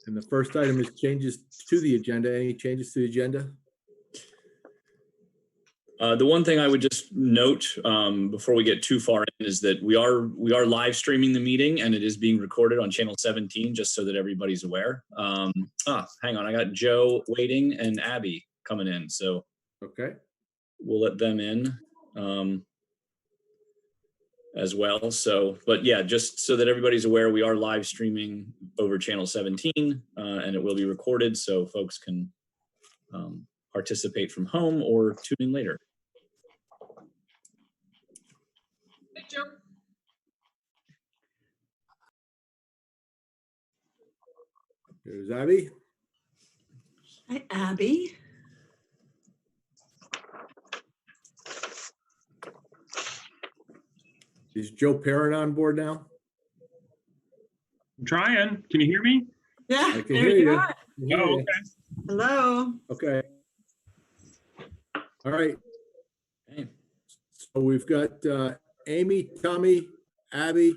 And the first item is changes to the agenda. Any changes to the agenda? The one thing I would just note before we get too far in is that we are live streaming the meeting, and it is being recorded on channel 17, just so that everybody's aware. Hang on, I got Joe waiting and Abby coming in, so okay, we'll let them in as well. So, but yeah, just so that everybody's aware, we are live streaming over channel 17, and it will be recorded, so folks can participate from home or tune in later. Hey, Joe. there's Abby. Hi, Abby. Is Joe Perrin on board now? I'm trying. Can you hear me? Yeah, I can there hear you you. are. I can hear Oh, you. okay. Hello. Okay. All right. Okay. So we've got Amy, Tommy, Abby,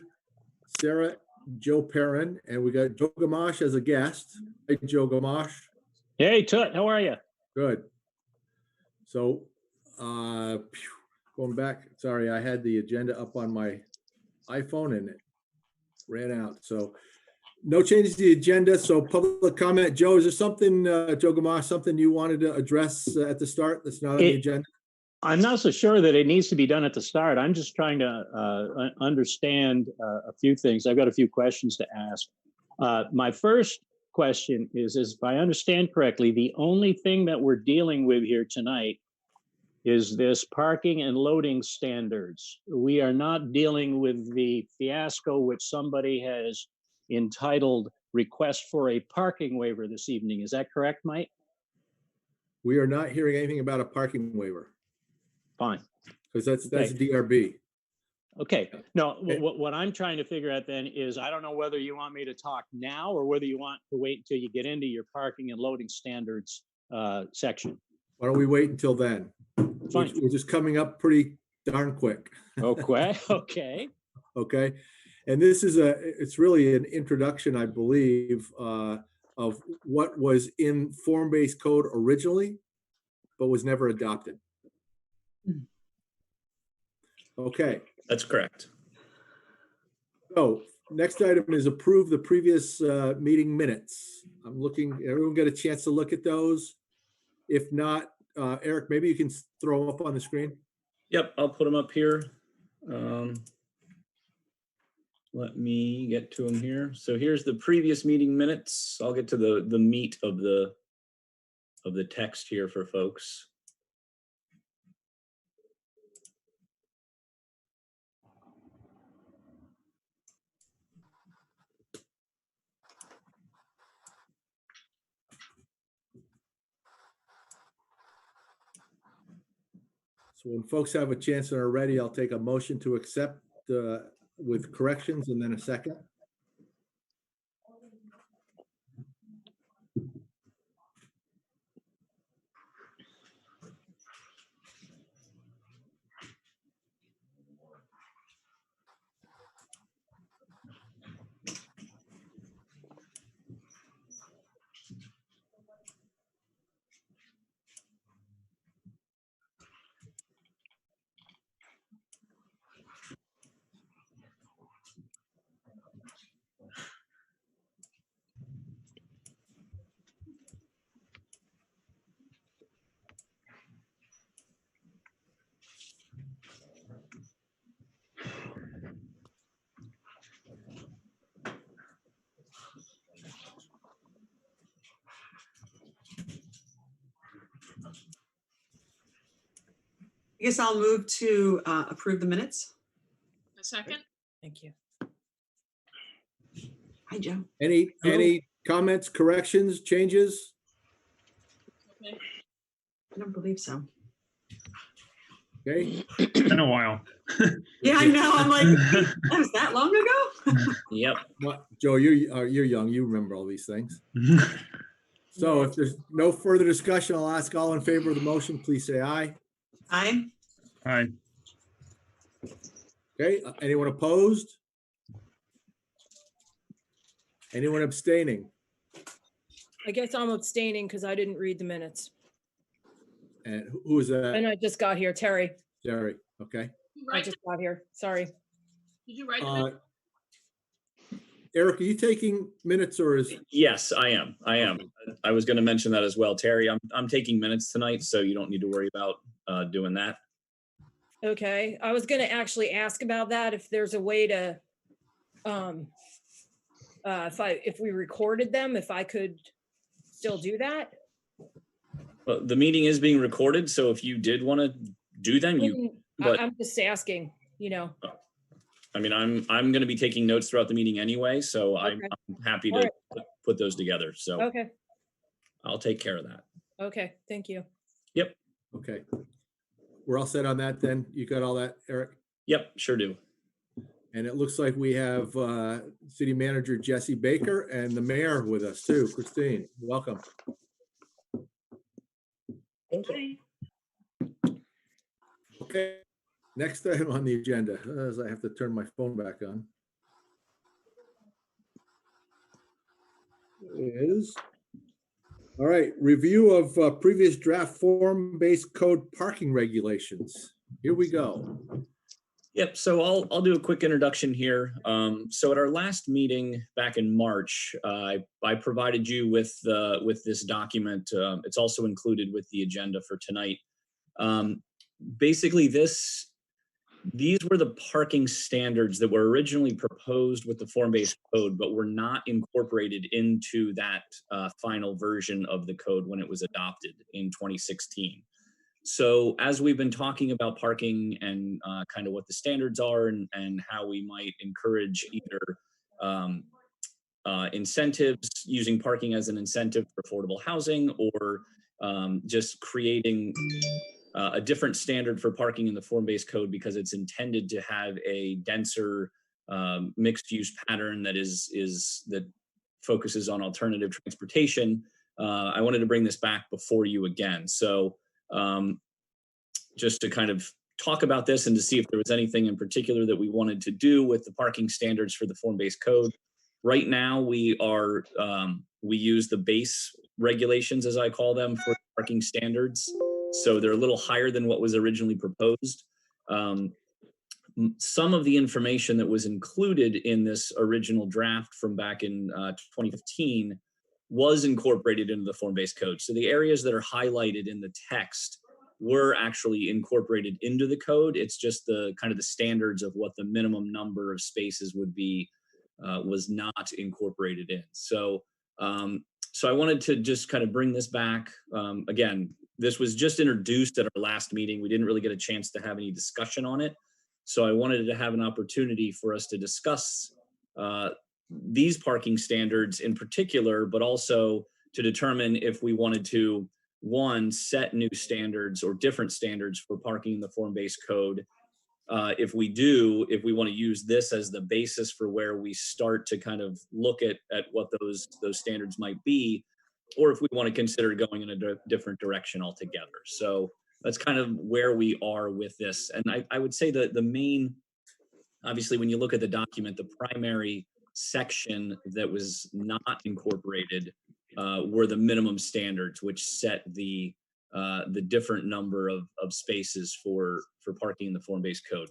Sarah, Joe Perrin, and we got Joe Gamache as a guest. Hey, Joe Gamache. Hey, Tut, how are you? Good. So going back, sorry, I had the agenda up on my iPhone and it ran out. So no changes to the agenda. So public comment. Joe, is there something, Joe Gamache, something you wanted to address at the start that's not on the agenda? I'm not so sure that it needs to be done at the start. I'm just trying to understand a few things. I've got a few questions to ask. My first question is if I understand correctly, the only thing that we're dealing with here tonight is this parking and loading standards. We are not dealing with the fiasco which somebody has entitled request for a parking waiver this evening. Is that correct, Mike? We are not hearing anything about a parking waiver Fine. because that's Okay. DRB. Okay. No, Okay. what I'm trying to figure out then is I don't know whether you want me to talk now or whether you want to wait until you get into your parking and loading standards section. Why don't we wait until then? Fine. Which is coming up pretty darn quick. Okay. Okay. Okay. And this is it's really an introduction, I believe, of what was in form-based code originally, but was never adopted. Okay. That's correct. So next item is approve the previous meeting minutes. I'm looking, everyone get a chance to look at those? If not, Eric, maybe you can throw them up on the screen. Yep, I'll put them up here. let me get to them here. So here's the previous meeting minutes. I'll get to the meat of the text here for folks. So when folks have a chance and are ready, I'll take a motion to accept with corrections and then a second. I guess I'll move to approve the minutes. A second? Thank you. Hi, Joe. Any comments, corrections, changes? Okay. I don't believe so. Okay, Been a while. Yeah, I know. I'm like, that was that long ago? Yep. What- Joe, you're young, you remember all these things. So if there's no further discussion, I'll ask all in favor of the motion, please say aye. Aye. Hi. Okay, anyone opposed? Anyone abstaining? I guess I'm abstaining because I didn't read the minutes. And who is And that? I just got here. Terry, Jerry, okay. You I write just it? got here. Sorry. Did you write Uh, it? Eric, are you taking minutes or is, Yes, I am. I was going to mention that as well, Terry. I'm taking minutes tonight, so you don't need to worry about doing that. Okay. I was going to actually ask about that. If there's a way to, if we recorded them, if I could still do that. Well, the meeting is being recorded, so if you did want to do them, but- I'm just asking, I mean, I'm going to be taking notes throughout the meeting anyway, so I'm Okay. happy All to put those together. So Okay. I'll take care of that. Okay. Thank you. Yep. okay. We're all set on that then? You got all that, Eric? Yep, sure do. And it looks like we have City Manager Jesse Baker and the mayor with us too. Christine, welcome. Thank you. Okay, next item on the agenda, as I have to turn my phone back on, is, all right, review of previous draft form-based code parking regulations. Here we go. Yep. So I'll do a quick introduction here. So at our last meeting back in March, I provided you with this document. It's also included with the agenda for tonight. Basically, these were the parking standards that were originally proposed with the form-based code, but were not incorporated into that final version of the code when it was adopted in 2016. So as we've been talking about parking and kind of what the standards are and how we might encourage either incentives, using parking as an incentive for affordable housing, or just creating a different standard for parking in the form-based code because it's intended to have a denser mixed-use pattern that focuses on alternative transportation. I wanted to bring this back before you again. So just to kind of talk about this and to see if there was anything in particular that we wanted to do with the parking standards for the form-based code. Right now, we use the base regulations, as I call them, for parking standards. So they're a little higher than what was originally proposed. Some of the information that was included in this original draft from back in 2015 was incorporated into the form-based code. So the areas that are highlighted in the text were actually incorporated into the code. It's just the kind of the standards of what the minimum number of spaces would be was not incorporated in. So I wanted to just kind of bring this back. Again, this was just introduced at our last meeting. We didn't really get a chance to have any discussion on it. So I wanted to have an opportunity for us to discuss these parking standards in particular, but also to determine if we wanted to, one, set new standards or different standards for parking in the form-based code. If we want to use this as the basis for where we start to kind of look at what those standards might be, or if we want to consider going in a different direction altogether. So that's kind of where we are with this. And I would say that the main, obviously, when you look at the document, the primary section that was not incorporated were the minimum standards, which set the different number of spaces for parking in the form-based code.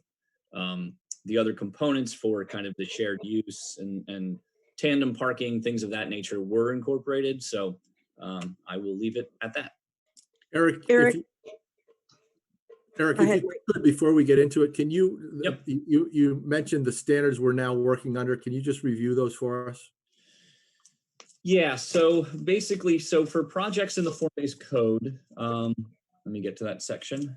The other components for kind of the shared use and tandem parking, things of that nature, were incorporated. So I will leave it at that. Eric, Eric, Eric, go if ahead. you could, before we get into it, can you, Yep. you mentioned the standards we're now working under. Can you just review those for us? Yeah, so basically, so for projects in the form-based code, let me get to that section.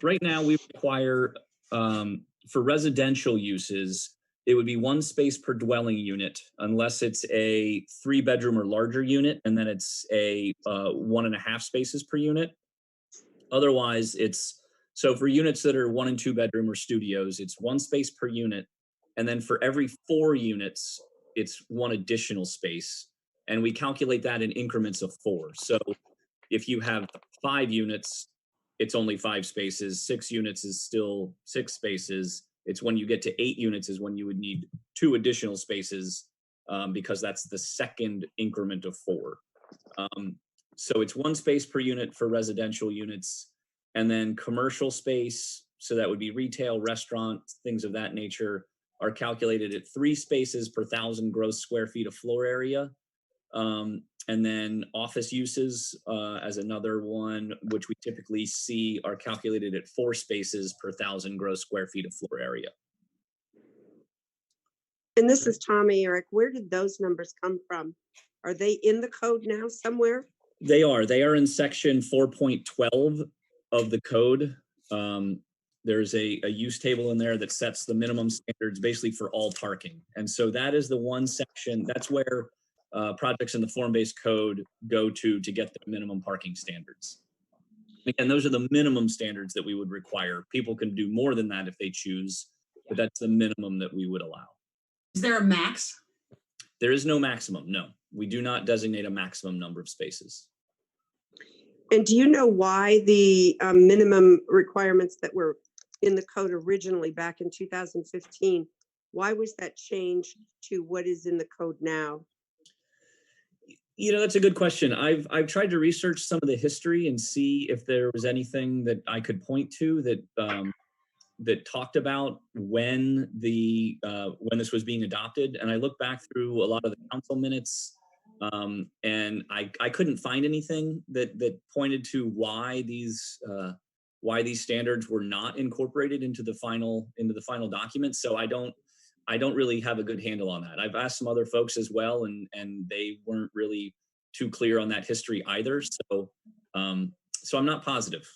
Right now, we require, for residential uses, it would be 1 space per dwelling unit, unless it's a 3-bedroom or larger unit, and then it's a 1.5 spaces per unit. Otherwise, it's, so for units that are 1 and 2 bedroom or studios, it's 1 space per unit. And then for every 4 units, it's 1 additional space. And we calculate that in increments of 4. So if you have 5 units, it's only 5 spaces. 6 units is still 6 spaces. It's when you get to 8 units is when you would need 2 additional spaces, because that's the second increment of 4. So it's 1 space per unit for residential units, and then commercial space, so that would be retail, restaurant, things of that nature, are calculated at 3 spaces per 1,000 gross square feet of floor area. And then office uses as another one, which we typically see are calculated at 4 spaces per 1,000 gross square feet of floor area. And this is Tommy, Eric. Where did those numbers come from? Are they in the code now somewhere? They are in section 4.12 of the code. There's a use table in there that sets the minimum standards basically for all parking. And so that is the one section, that's where projects in the form-based code go to get the minimum parking standards. Again, those are the minimum standards that we would require. People can do more than that if they choose, but that's the minimum that we would allow. Is there a max? There is no maximum, no. We do not designate a maximum number of spaces. And do you know why the minimum requirements that were in the code originally back in 2015, why was that changed to what is in the code now? You know, that's a good question. I've tried to research some of the history and see if there was anything that I could point to that that talked about when this was being adopted. And I looked back through a lot of the council minutes, and I couldn't find anything that pointed to why these standards were not incorporated into the final document. So I don't really have a good handle on that. I've asked some other folks as well, and they weren't really too clear on that history either. So I'm not positive.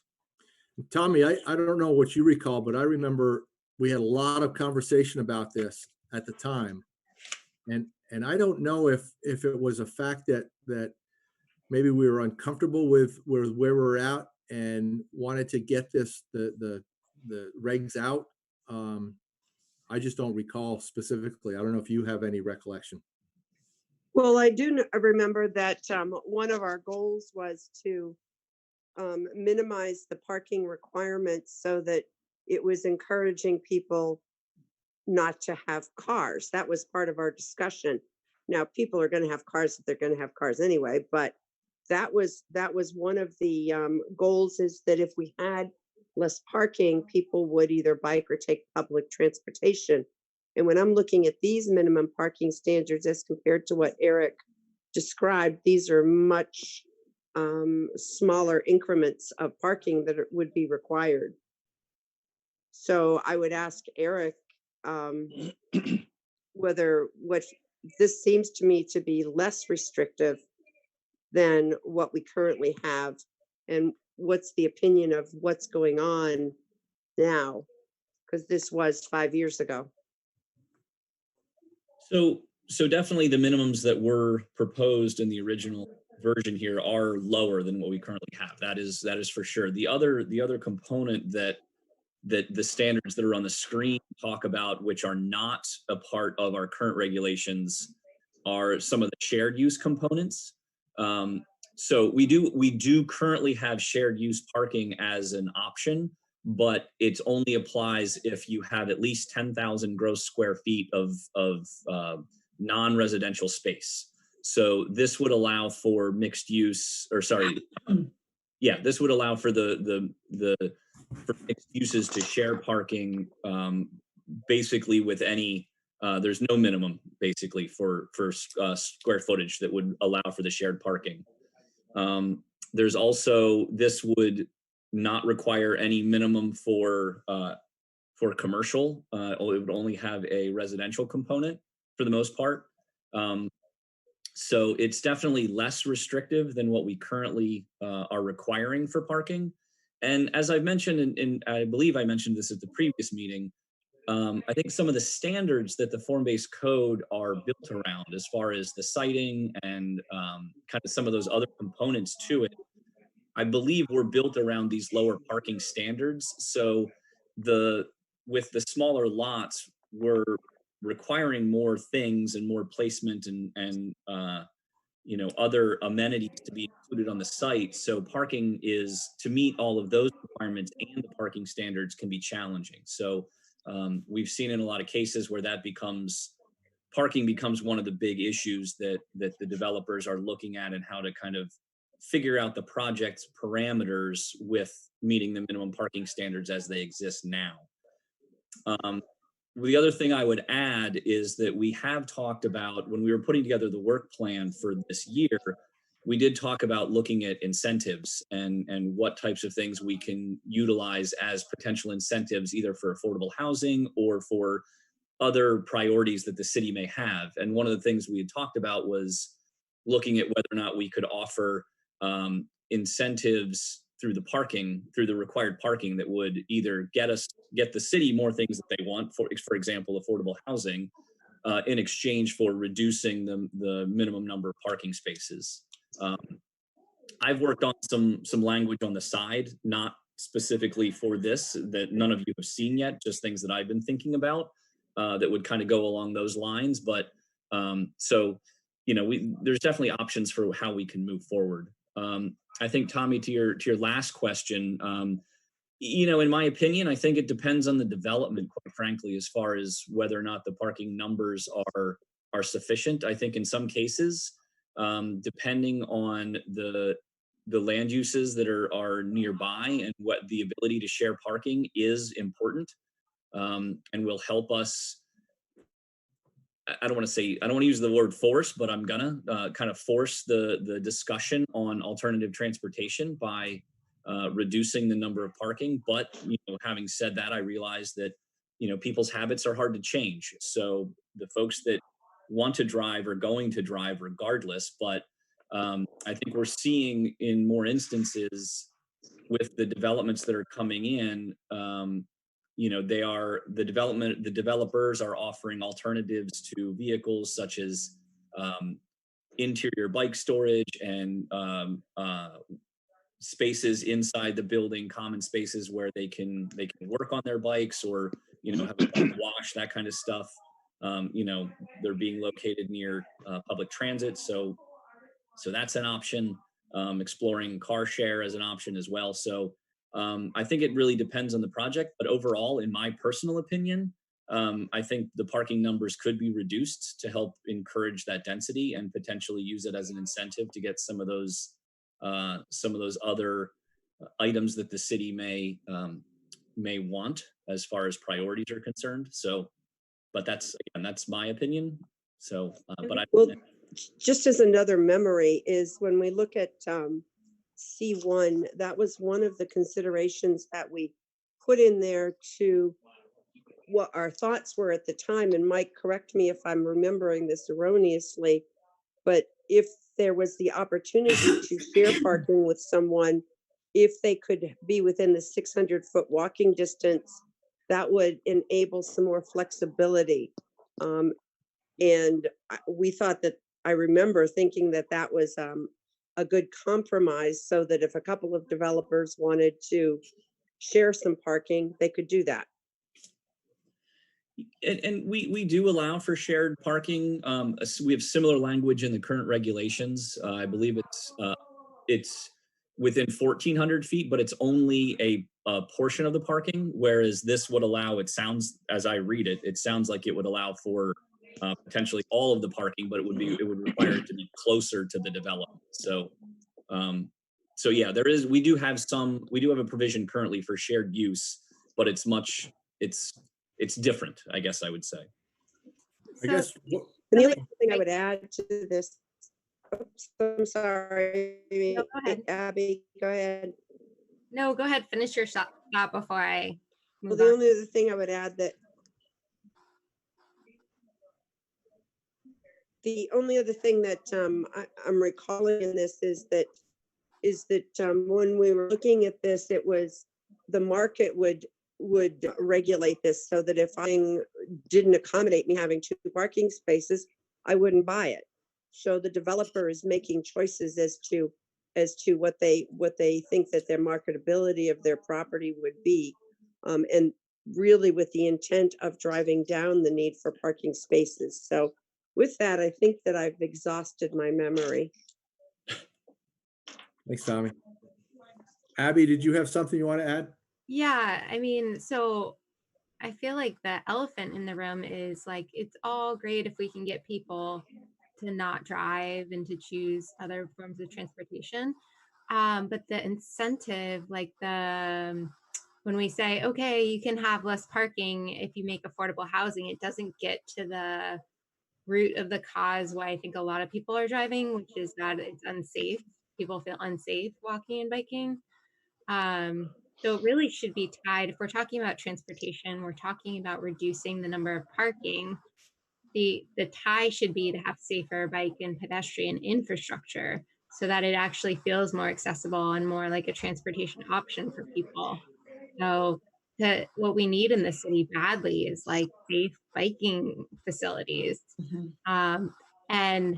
Tommy, I don't know what you recall, but I remember we had a lot of conversation about this at the time. And I don't know if it was a fact that maybe we were uncomfortable with where we're at and wanted to get the regs out. I just don't recall specifically. I don't know if you have any recollection. Well, I do remember that one of our goals was to minimize the parking requirements so that it was encouraging people not to have cars. That was part of our discussion. Now, people are going to have cars if they're going to have cars anyway, but that was one of the goals, is that if we had less parking, people would either bike or take public transportation. And when I'm looking at these minimum parking standards as compared to what Eric described, these are much smaller increments of parking that would be required. So I would ask Eric whether what this seems to me to be less restrictive than what we currently have, and what's the opinion of what's going on now, because this was 5 years ago. So definitely the minimums that were proposed in the original version here are lower than what we currently have. That is for sure. The other component that the standards that are on the screen talk about, which are not a part of our current regulations, are some of the shared use components. So we do currently have shared use parking as an option, but it only applies if you have at least 10,000 gross square feet of non-residential space. So this would allow for mixed use, or sorry, yeah, this would allow for for mixed uses to share parking, basically with any. There's no minimum basically for square footage that would allow for the shared parking. There's also, this would not require any minimum for commercial. It would only have a residential component for the most part. So it's definitely less restrictive than what we currently are requiring for parking. And as I've mentioned, and I believe I mentioned this at the previous meeting, I think some of the standards that the form-based code are built around, as far as the siting and kind of some of those other components to it, I believe were built around these lower parking standards. So with the smaller lots, we're requiring more things and more placement and other amenities to be included on the site. So parking is, to meet all of those requirements and the parking standards, can be challenging. So we've seen in a lot of cases where parking becomes one of the big issues that the developers are looking at, and how to kind of figure out the project's parameters with meeting the minimum parking standards as they exist now. The other thing I would add is that we have talked about, when we were putting together the work plan for this year, we did talk about looking at incentives and what types of things we can utilize as potential incentives, either for affordable housing or for other priorities that the city may have. And one of the things we had talked about was looking at whether or not we could offer incentives through the required parking, that would either get the city more things that they want, for example, affordable housing, in exchange for reducing the minimum number of parking spaces. I've worked on some language on the side, not specifically for this, that none of you have seen yet, just things that I've been thinking about that would kind of go along those lines. But so, there's definitely options for how we can move forward. I think, Tommy, to your last question, in my opinion, I think it depends on the development, quite frankly, as far as whether or not the parking numbers are sufficient. I think in some cases, depending on the land uses that are nearby, and what the ability to share parking is important, and will help us. I don't want to use the word force, but I'm gonna kind of force the discussion on alternative transportation by reducing the number of parking. But having said that, I realize that people's habits are hard to change. So the folks that want to drive are going to drive regardless. But I think we're seeing in more instances with the developments that are coming in, the developers are offering alternatives to vehicles, such as interior bike storage and spaces inside the building, common spaces where they can work on their bikes, or have a bike wash, that kind of stuff. They're being located near public transit, so that's an option. Exploring car share as an option as well. So I think it really depends on the project, but overall, in my personal opinion, I think the parking numbers could be reduced to help encourage that density, and potentially use it as an incentive to get some of those other items that the city may want as far as priorities are concerned. So, but that's my opinion. So, Well, just as another memory is when we look at C1, that was one of the considerations that we put in there to what our thoughts were at the time. And Mike, correct me if I'm remembering this erroneously, but if there was the opportunity to share parking with someone, if they could be within the 600-foot walking distance, that would enable some more flexibility. And we thought that, I remember thinking that that was a good compromise, so that if a couple of developers wanted to share some parking, they could do that. And we do allow for shared parking. We have similar language in the current regulations. I believe it's within 1,400 feet, but it's only a portion of the parking, whereas this would allow, it sounds, as I read it, it sounds like it would allow for potentially all of the parking, but it would require it to be closer to the development. So yeah, we do have a provision currently for shared use, but it's different, I guess I would say. I guess, And the only thing I would add to this, oops, I'm sorry, No, go ahead. Abby, go ahead. No, go ahead. Finish your thought before I Well, move the on. only other thing I would add that the only other thing that I'm recalling in this is that when we were looking at this, it was the market would regulate this, so that if I didn't accommodate me having 2 parking spaces, I wouldn't buy it. So the developer is making choices as to what they think that their marketability of their property would be, and really with the intent of driving down the need for parking spaces. So with that, I think that I've exhausted my memory. thanks, Tommy. Abby, did you have something you want to add? Yeah, I mean, so I feel like the elephant in the room is like, it's all great if we can get people to not drive and to choose other forms of transportation. But the incentive, like when we say, okay, you can have less parking if you make affordable housing, it doesn't get to the root of the cause why I think a lot of people are driving, which is that it's unsafe. People feel unsafe walking and biking. So it really should be tied. If we're talking about transportation, we're talking about reducing the number of parking. The tie should be to have safer bike and pedestrian infrastructure, so that it actually feels more accessible and more like a transportation option for people. So what we need in the city badly is like safe biking facilities. And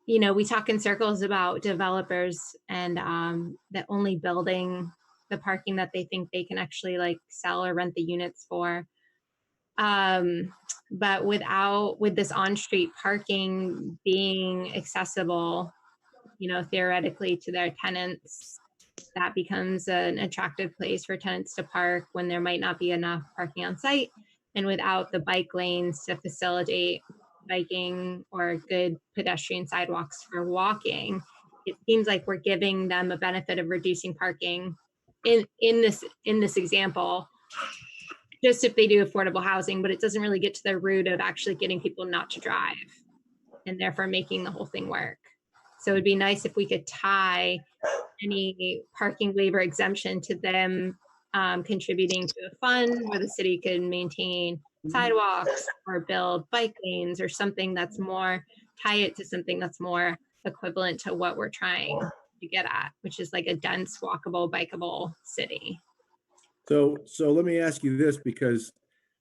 we talk in circles about developers and that only building the parking that they think they can actually like sell or rent the units for. But with this on-street parking being accessible, theoretically to their tenants, that becomes an attractive place for tenants to park when there might not be enough parking on site. And without the bike lanes to facilitate biking or good pedestrian sidewalks for walking, it seems like we're giving them a benefit of reducing parking in this example, just if they do affordable housing, but it doesn't really get to the root of actually getting people not to drive and therefore making the whole thing work. So it'd be nice if we could tie any parking waiver exemption to them contributing to a fund where the city could maintain sidewalks or build bike lanes or something that's more, tie it to something that's more equivalent to what we're trying to get at, which is like a dense, walkable, bikeable city. So let me ask you this, because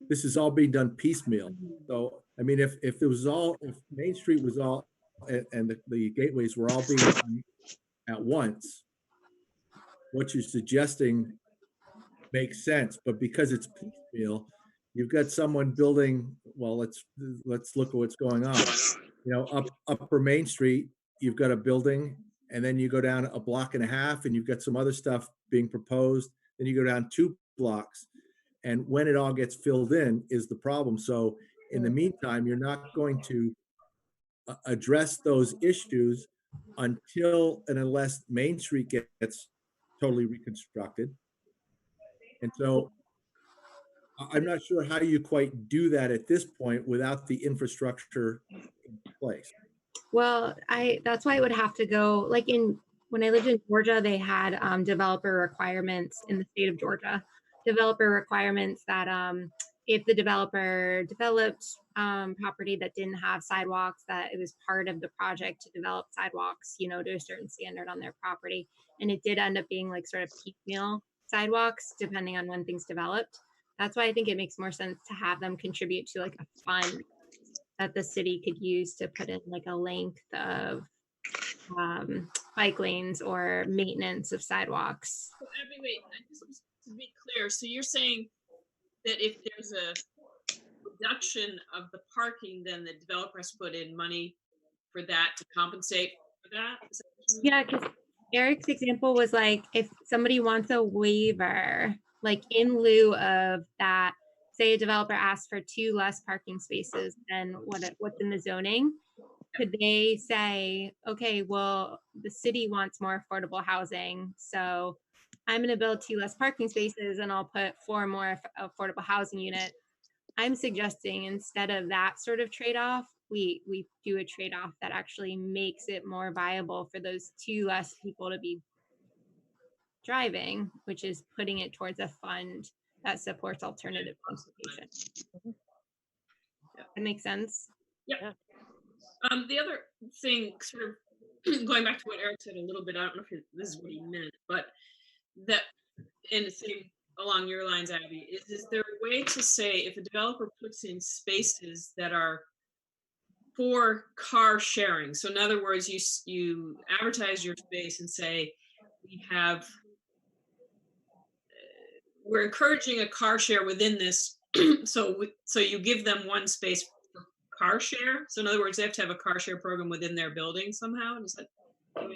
this is all being done piecemeal. So, I mean, if Main Street was all, and the gateways were all being done at once, what you're suggesting makes sense, but because it's piecemeal, you've got someone building, well, let's look at what's going on. Upper Main Street, you've got a building, and then you go down a block and a half and you've got some other stuff being proposed. Then you go down 2 blocks, and when it all gets filled in is the problem. So in the meantime, you're not going to address those issues until and unless Main Street gets totally reconstructed. And so I'm not sure how you quite do that at this point without the infrastructure in place. Well, that's why it would have to go like in when I lived in Georgia, they had developer requirements in the state of Georgia. Developer requirements that if the developer developed property that didn't have sidewalks, that it was part of the project to develop sidewalks, you know, to a certain standard on their property. And it did end up being like sort of piecemeal sidewalks, depending on when things developed. That's why I think it makes more sense to have them contribute to like a fund that the city could use to put in like a length of bike lanes or maintenance of sidewalks. So, wait, just to be clear, so you're saying that if there's a reduction of the parking, then the developer has to put in money for that to compensate for that? Is that what you mean? Yeah, because Eric's example was like if somebody wants a waiver, like in lieu of that, say a developer asks for 2 less parking spaces than what's in the zoning, could they say, okay, well, the city wants more affordable housing, so I'm going to build 2 less parking spaces and I'll put 4 more affordable housing units. I'm suggesting instead of that sort of trade-off, we do a trade-off that actually makes it more viable for those 2 less people to be driving, which is putting it towards a fund that supports alternative transportation. That makes sense? Yeah. The other thing, sort of going back to what Eric said a little bit, I don't know if this is what he meant, but that, and the same along your lines, Abby, is there a way to say if a developer puts in spaces that are for car sharing? So in other words, you advertise your space and say, we're encouraging a car share within this. So you give them one space for car share. So in other words, they have to have a car share program within their building somehow. Is that what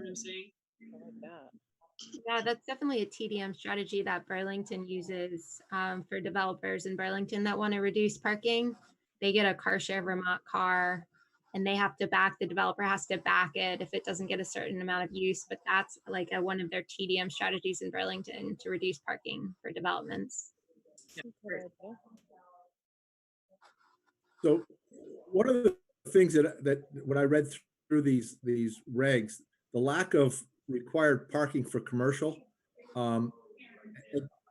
I'm saying? Yeah, that's definitely a TDM strategy that Burlington uses for developers in Burlington that want to reduce parking. They get a car share Vermont car and they have to the developer has to back it if it doesn't get a certain amount of use. But that's like one of their TDM strategies in Burlington to reduce parking for developments. So one of the things that when I read through these regs, the lack of required parking for commercial,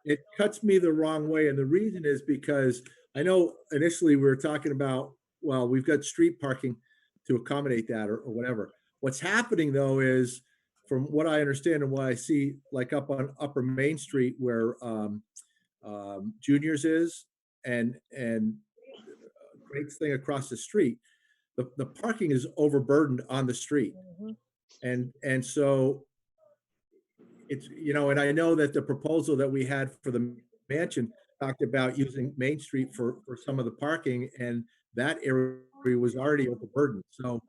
it cuts me the wrong way. And the reason is because I know initially we were talking about, well, we've got street parking to accommodate that or whatever. What's happening though is, from what I understand and what I see, like up on Upper Main Street where Juniors is, and great thing across the street, the parking is overburdened on the street. And so it's, and I know that the proposal that we had for the mansion talked about using Main Street for some of the parking, and that area was already overburdened. So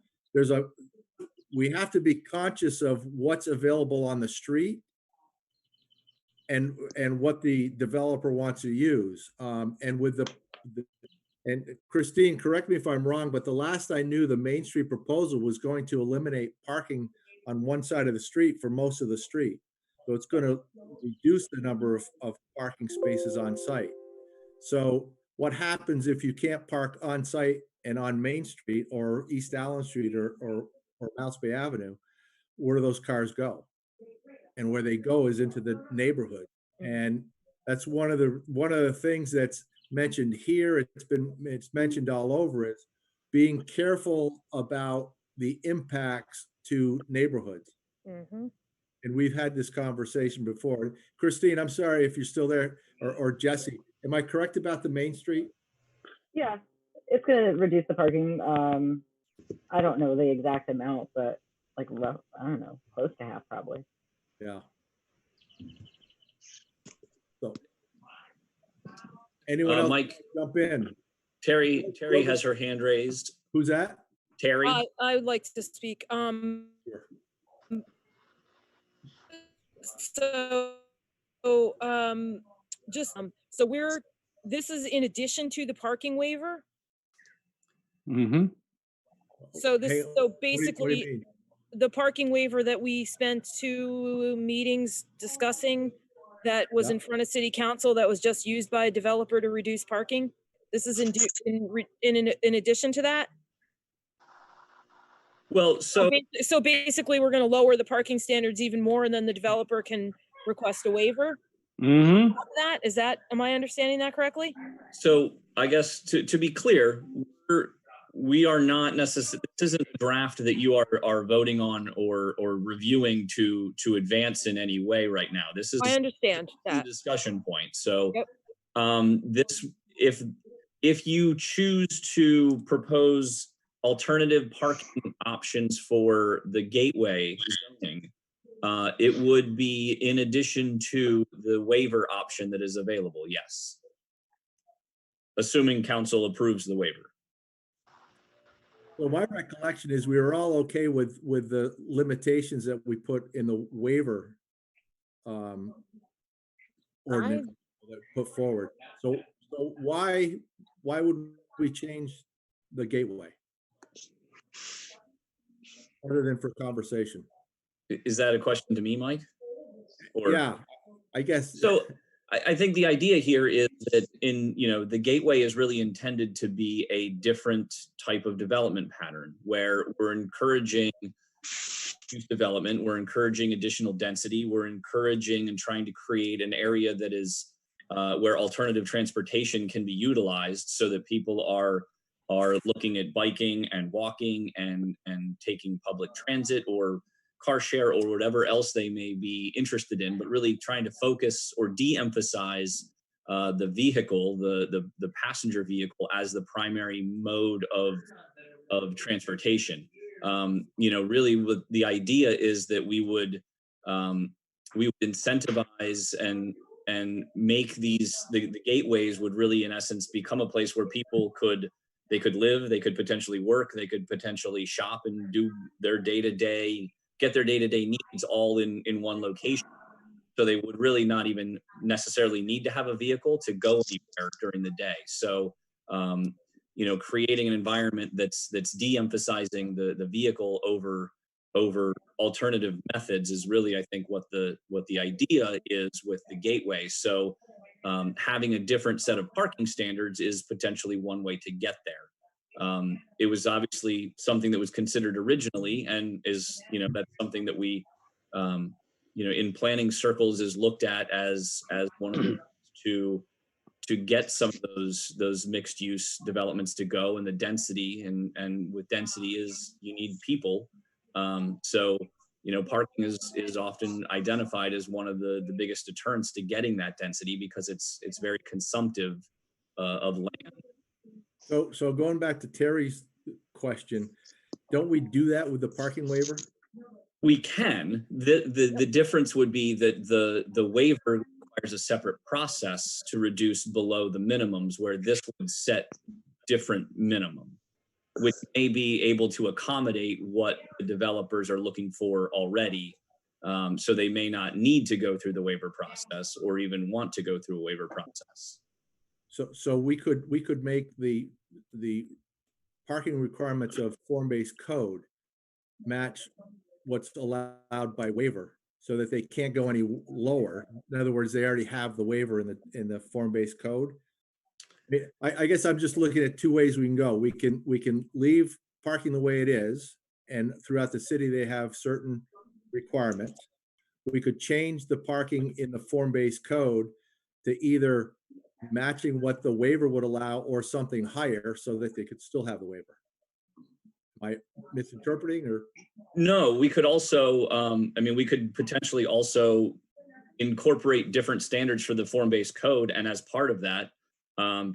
we have to be conscious of what's available on the street and what the developer wants to use. And with and Christine, correct me if I'm wrong, but the last I knew, the Main Street proposal was going to eliminate parking on one side of the street for most of the street. So it's going to reduce the number of parking spaces on site. So what happens if you can't park on site and on Main Street or East Allen Street or Mounts Bay Avenue? Where do those cars go? And where they go is into the neighborhood. And that's one of the things that's mentioned here. It's mentioned all over, is being careful about the impacts to neighborhoods. And we've had this conversation before. Christine, I'm sorry if you're still there, or Jesse, am I correct about the Main Street? Yeah, it's going to reduce the parking. I don't know the exact amount, but like rough, I don't know, close to half probably. Yeah. So anyone else Mike, jump in? Terry has her hand raised. Who's that? Terry. I would like to speak. Sure. This is in addition to the parking waiver. Mm-hmm. So this, Hey, so what do you basically, mean? the parking waiver that we spent 2 meetings discussing, that was in front of city council, that was just used by a developer to reduce parking. This is in addition to that. Well, so So basically, we're gonna lower the parking standards even more, and then the developer can request a waiver Mm-hmm. of that? Am I understanding that correctly? So I guess to be clear, we are not necessarily, this isn't a draft that you are voting on or reviewing to advance in any way right now. This is I understand a that. discussion point. So Yep. this, if you choose to propose alternative parking options for the gateway zoning, it would be in addition to the waiver option that is available, yes. Assuming council approves the waiver. Well, my recollection is we were all okay with the limitations that we put in the waiver ordinance that put forward. So why would we change the gateway? Other than for conversation. Is that a question to me, Mike? Or, Yeah, I guess. So I think the idea here is that the gateway is really intended to be a different type of development pattern where we're encouraging use development, we're encouraging additional density, we're encouraging and trying to create an area that is where alternative transportation can be utilized so that people are looking at biking and walking and taking public transit or car share or whatever else they may be interested in, but really trying to focus or de-emphasize the vehicle, the passenger vehicle as the primary mode of transportation. Really what the idea is that we would incentivize and make these, the gateways would really in essence become a place where people could live, they could potentially work, they could potentially shop and do their day-to-day, get their day-to-day needs all in one location. So they would really not even necessarily need to have a vehicle to go anywhere during the day. So, creating an environment that's de-emphasizing the vehicle over alternative methods is really, I think, what the idea is with the gateway. So, having a different set of parking standards is potentially one way to get there. It was obviously something that was considered originally, and is that's something that we in planning circles is looked at as one of the ways to get some of those mixed use developments to go, and the density and with density is you need people. So parking is often identified as one of the biggest deterrents to getting that density because it's very consumptive of land. So going back to Terry's question, don't we do that with the parking waiver? We can. The difference would be that the waiver requires a separate process to reduce below the minimums, where this would set different minimum, which may be able to accommodate what the developers are looking for already. So they may not need to go through the waiver process or even want to go through a waiver process. So we could make the parking requirements of form-based code match what's allowed by waiver, so that they can't go any lower. In other words, they already have the waiver in the form-based code. I guess I'm just looking at two ways we can go. We can leave parking the way it is, and throughout the city they have certain requirements. We could change the parking in the form-based code to either matching what the waiver would allow or something higher so that they could still have the waiver. Am I misinterpreting or? No, we could also, we could potentially also incorporate different standards for the form-based code, and as part of that,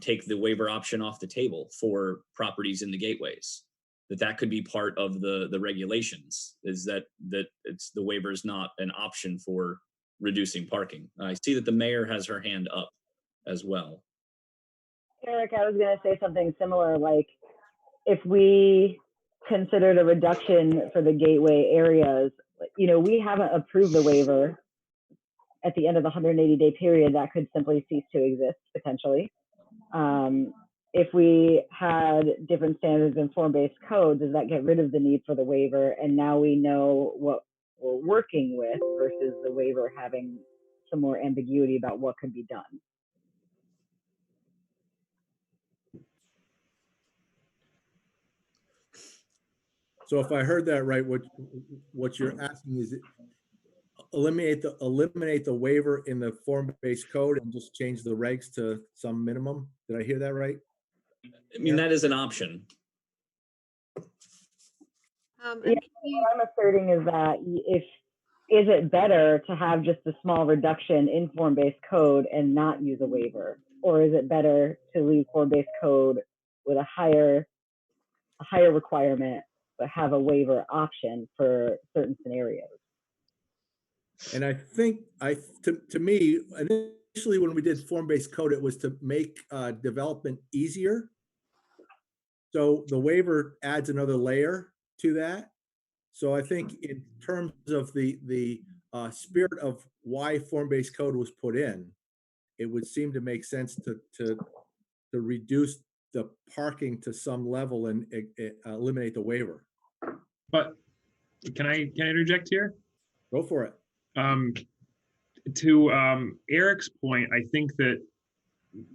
take the waiver option off the table for properties in the gateways. That could be part of the regulations, is that it's the waiver is not an option for reducing parking. I see that the mayor has her hand up as well. Eric, I was going to say something similar, like if we considered a reduction for the gateway areas, we haven't approved the waiver at the end of the 180-day period, that could simply cease to exist potentially. If we had different standards in form-based code, does that get rid of the need for the waiver? And now we know what we're working with versus the waiver having some more ambiguity about what can be done. So if I heard that right, what you're asking is eliminate the waiver in the form-based code and just change the regs to some minimum? Did I hear that right? I mean, that is an option. Yeah, what I'm asserting is that is it better to have just a small reduction in form-based code and not use a waiver? Or is it better to leave form-based code with a higher requirement, but have a waiver option for certain scenarios? And I think to me, initially when we did form-based code, it was to make development easier. So the waiver adds another layer to that. So I think in terms of the spirit of why form-based code was put in, it would seem to make sense to reduce the parking to some level and eliminate the waiver. But can I interject here? Go for it. To Eric's point, I think that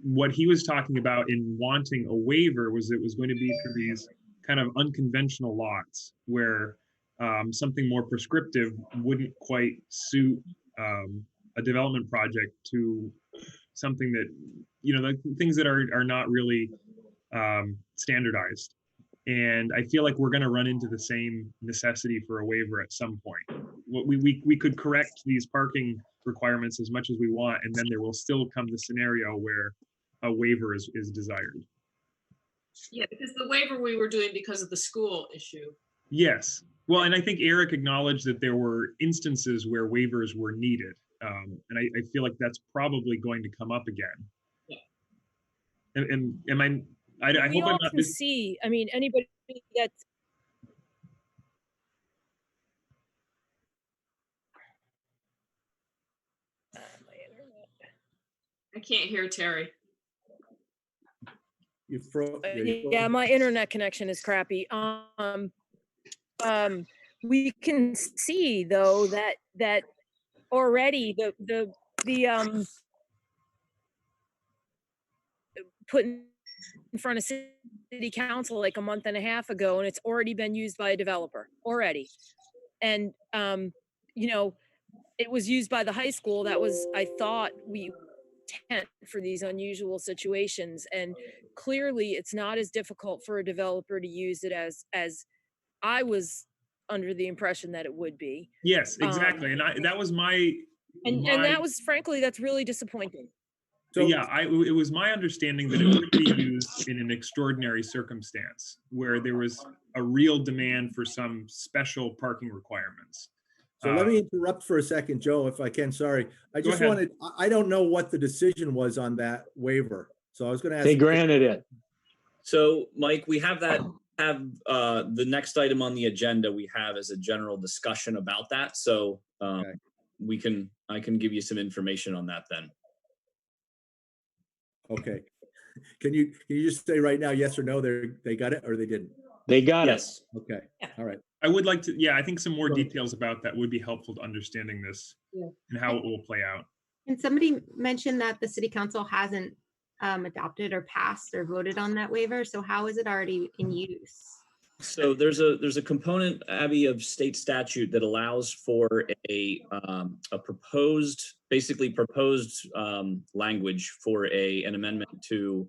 what he was talking about in wanting a waiver was it was going to be for these kind of unconventional lots where something more prescriptive wouldn't quite suit a development project to something that, the things that are not really standardized. And I feel like we're going to run into the same necessity for a waiver at some point. We could correct these parking requirements as much as we want, and then there will still come the scenario where a waiver is desired. Yeah, because the waiver we were doing because of the school issue. Yes. Well, and I think Eric acknowledged that there were instances where waivers were needed. And I feel like that's probably going to come up again. Yeah. And am I We hope I'm all not can see, I mean, anybody that's I can't hear Terry. You froze. yeah, my internet connection is crappy. We can see though that already the put in front of city council like a month and a half ago, and it's already been used by a developer already. And it was used by the high school. That was, I thought, we tent for these unusual situations, and clearly it's not as difficult for a developer to use it as I was under the impression that it would be. Yes, exactly. And that was and that was, frankly, that's really disappointing. So yeah, it was my understanding that it would be used in an extraordinary circumstance where there was a real demand for some special parking requirements. So let me interrupt for a second, Joe, if I can. Sorry. I don't know what the decision was on that waiver. So I was going to ask. They granted it. So Mike, we have the next item on the agenda we have as a general discussion about that. So Okay. I can give you some information on that then. Okay. Can you just say right now, yes or no, they got it or they didn't? They got Yes. it. Okay. All right. I would like to, I think some more details about that would be helpful to understanding this and how it will play out. And somebody mentioned that the city council hasn't adopted or passed or voted on that waiver. So how is it already in use? So there's a component, Abby, of state statute that allows for a proposed language for an amendment to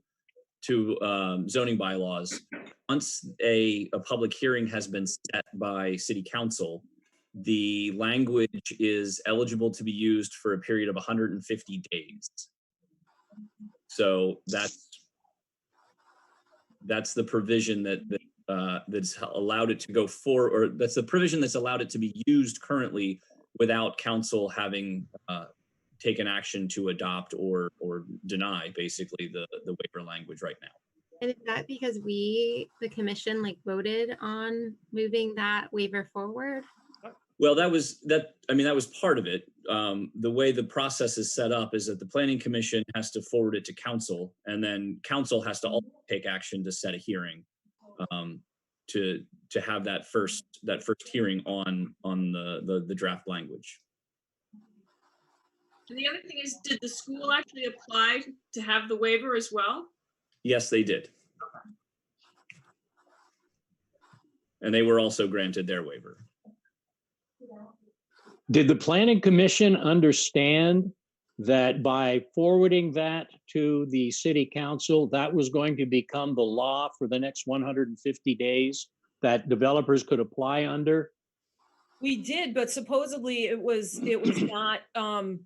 zoning bylaws. Once a public hearing has been set by city council, the language is eligible to be used for a period of 150 days. So that's the provision that's allowed it to go for, or that's the provision that's allowed it to be used currently without council having taken action to adopt or deny basically the waiver language right now. And is that because the commission, voted on moving that waiver forward? Well, that was part of it. The way the process is set up is that the planning commission has to forward it to council, and then council has to also take action to set a hearing to have that first hearing on the draft language. And the other thing is, did the school actually apply to have the waiver as well? Yes, they did. and they were also granted their waiver. Did the planning commission understand that by forwarding that to the city council, that was going to become the law for the next 150 days that developers could apply under? We did, but supposedly it was not going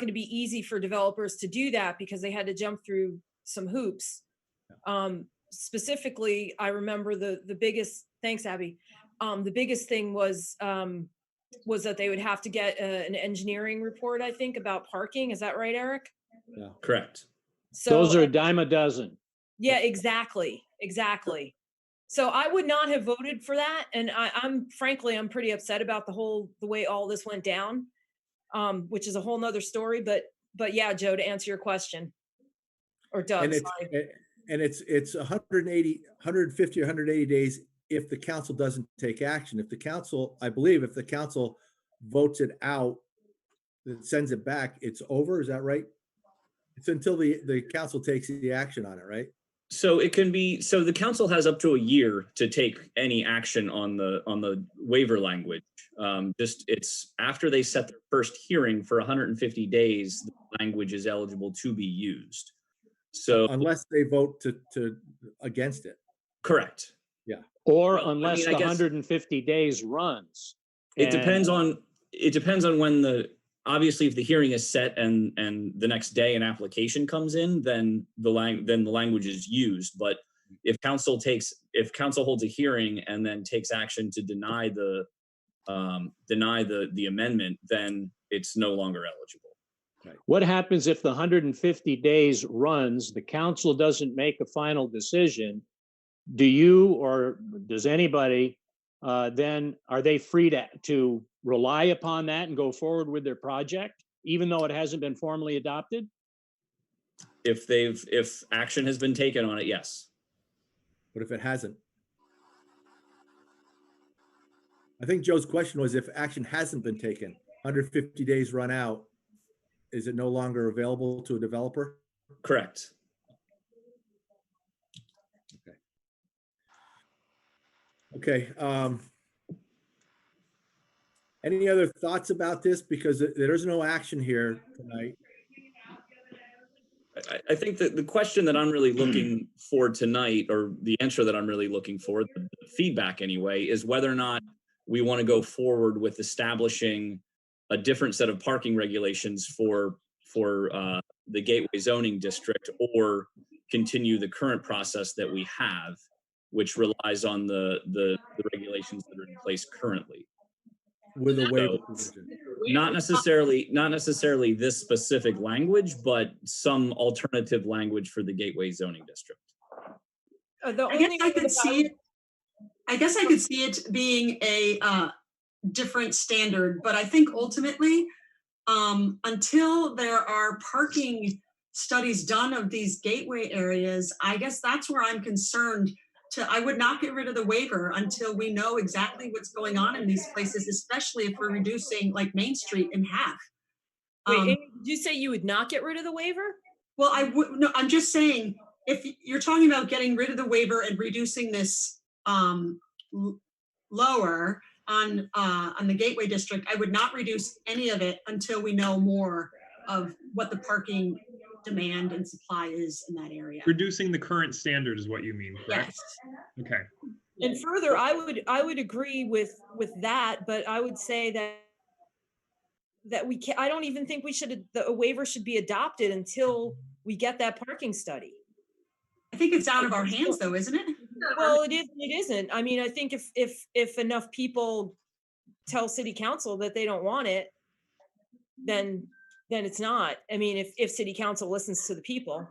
to be easy for developers to do that because they had to jump through some hoops. Specifically, I remember the biggest, thanks Abby, the biggest thing was that they would have to get an engineering report, I think, about parking. Is that right, Eric? Yeah. Correct. So Those are a dime a dozen. yeah, exactly. So I would not have voted for that. And I'm frankly, I'm pretty upset about the way all this went down, which is a whole nother story. But yeah, Joe, to answer your question, or Doug, And it's, sorry. and it's 180, 150, 180 days if the council doesn't take action. If the council, I believe if the council votes it out, then sends it back, it's over. Is that right? It's until the council takes the action on it, right? So it can be, so the council has up to a year to take any action on the waiver language. Just it's after they set their first hearing for 150 days, the language is eligible to be used. So Unless they vote to against it. correct. Or Well, I unless mean, I the guess- 150 days runs. It depends And- on when obviously if the hearing is set and the next day an application comes in, then the language is used. But if council holds a hearing and then takes action to deny the amendment, then it's no longer eligible. What happens if the 150 days runs, the council doesn't make a final decision? Do you or does anybody then are they free to rely upon that and go forward with their project, even though it hasn't been formally adopted? If action has been taken on it, yes. But if it hasn't? I think Joe's question was if action hasn't been taken, 150 days run out, is it no longer available to a developer? Correct. Okay. Any other thoughts about this? Because there's no action here tonight. I think that the question that I'm really looking for tonight, or the answer that I'm really looking for, the feedback anyway, is whether or not we want to go forward with establishing a different set of parking regulations for the Gateway zoning district, or continue the current process that we have, which relies on the regulations that are in place currently. With a waiver So, provision. Not necessarily this specific language, but some alternative language for the Gateway zoning district. The I guess only I way could that see it. I guess I could see it being a different standard, but I think ultimately, until there are parking studies done of these gateway areas, I guess that's where I'm concerned. I would not get rid of the waiver until we know exactly what's going on in these places, especially if we're reducing like Main Street in half. Wait, Amy, did you say you would not get rid of the waiver? Well, I would, no, I'm just saying, if you're talking about getting rid of the waiver and reducing this lower on the Gateway District, I would not reduce any of it until we know more of what the parking demand and supply is in that area. Reducing the current standard is what you mean, correct? Yes. Okay. And further, I would agree with that, but I would say that we can I don't even think a waiver should be adopted until we get that parking study. I think it's out of our hands though, isn't it? Well, it isn't. I mean, I think if enough people tell city council that they don't want it, then it's not. I mean, if city council listens to the people,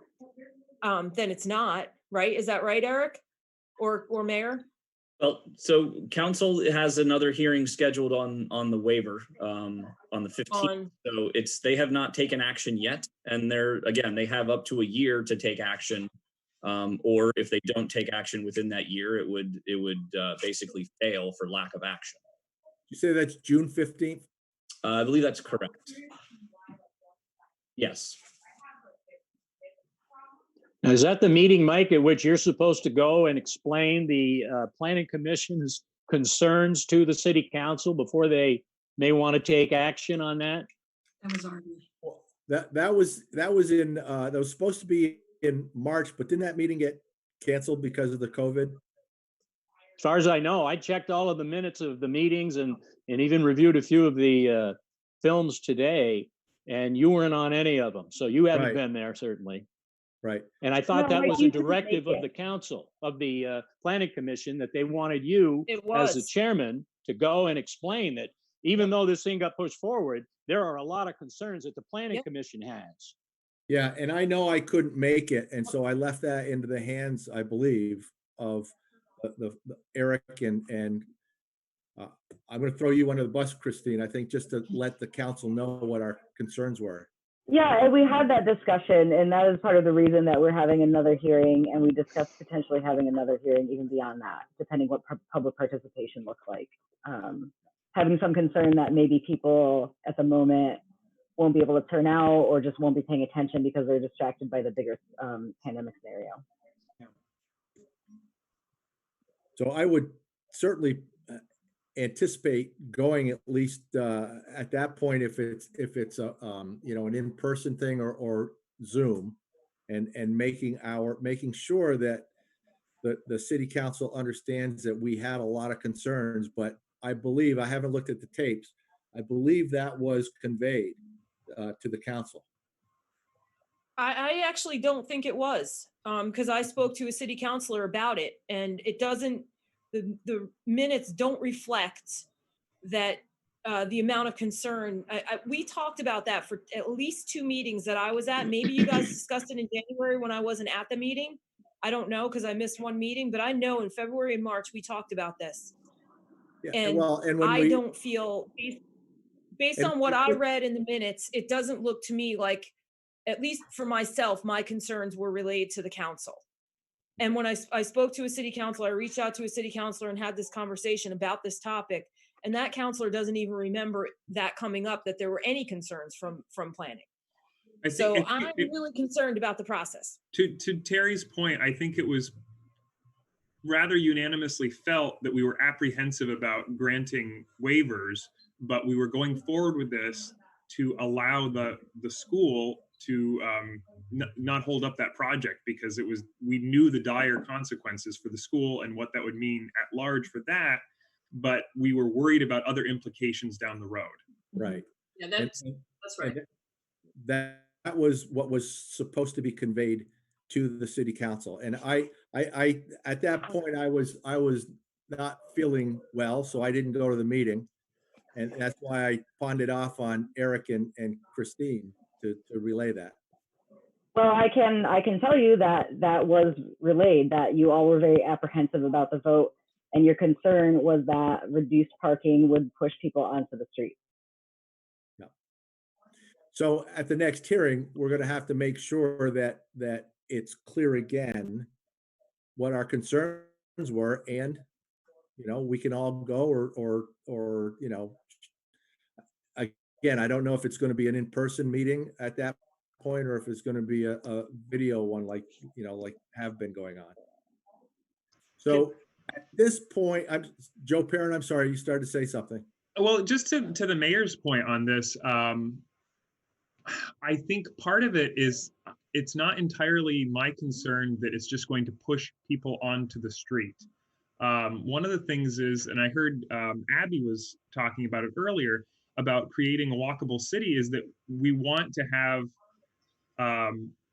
then it's not, right? Is that right, Eric? Or Mayor? Well, so council has another hearing scheduled on the waiver on the 15th. So they have not taken action yet, and they have up to a year to take action. Or if they don't take action within that year, it would basically fail for lack of action. You say that's June 15th? I believe that's correct. Yes. Now, is that the meeting, Mike, at which you're supposed to go and explain the planning commission's concerns to the city council before they may want to take action on that? That was already. Well, that was that was supposed to be in March, but didn't that meeting get canceled because of the COVID? As far as I know, I checked all of the minutes of the meetings and even reviewed a few of the films today, and you weren't on any of them. So you haven't Right. been there, certainly. Right. And I thought No, that Mike, was you a couldn't directive make of it. the council, of the planning commission, that they wanted you It as the was. chairman to go and explain that even though this thing got pushed forward, there are a lot of concerns that the planning Yep. commission has. Yeah, and I know I couldn't make it, and so I left that into the hands, I believe, of the Eric and I'm going to throw you under the bus, Christine. I think just to let the council know what our concerns were. Yeah, and we had that discussion, and that is part of the reason that we're having another hearing, and we discussed potentially having another hearing even beyond that, depending what public participation looks like. Having some concern that maybe people at the moment won't be able to turn out or just won't be paying attention because they're distracted by the bigger pandemic scenario. So I would certainly anticipate going at least at that point if it's a you know, an in-person thing or Zoom, and making sure that the city council understands that we had a lot of concerns. But I believe, I haven't looked at the tapes, I believe that was conveyed to the council. I actually don't think it was, because I spoke to a city councilor about it, and it doesn't, the minutes don't reflect that the amount of concern. We talked about that for at least 2 meetings that I was at. Maybe you guys discussed it in January when I wasn't at the meeting. I don't know, because I missed 1 meeting, but I know in February and March, we talked about this. Yeah, And well, and when I we don't feel, based and on what I read in the minutes, it doesn't look to me like, at least for myself, my concerns were relayed to the council. And when I spoke to a city councilor, I reached out to a city councilor and had this conversation about this topic. And that counselor doesn't even remember that coming up, that there were any concerns from planning. So I'm really concerned about the process. To Terry's point, I think it was rather unanimously felt that we were apprehensive about granting waivers, but we were going forward with this to allow the school to not hold up that project, because we knew the dire consequences for the school and what that would mean at large for that, but we were worried about other implications down the road. right. Yeah, that's right. And that was what was supposed to be conveyed to the city council. And I at that point I was not feeling well, so I didn't go to the meeting, and that's why I pawned it off on Eric and Christine to relay that. Well, I can tell you that that was relayed, that you all were very apprehensive about the vote, and your concern was that reduced parking would push people onto the street. Yeah. So at the next hearing, we're going to have to make sure that it's clear again what our concerns were, and you know, we can all go or you know, again, I don't know if it's going to be an in-person meeting at that point or if it's going to be a video one, like, you know, like have been going on. So at this point, Joe Perrin, I'm sorry, you started to say something. Well, just to the mayor's point on this, I think part of it is it's not entirely my concern that it's just going to push people onto the street. One of the things is, and I heard Abby was talking about it earlier, about creating a walkable city, is that we want to have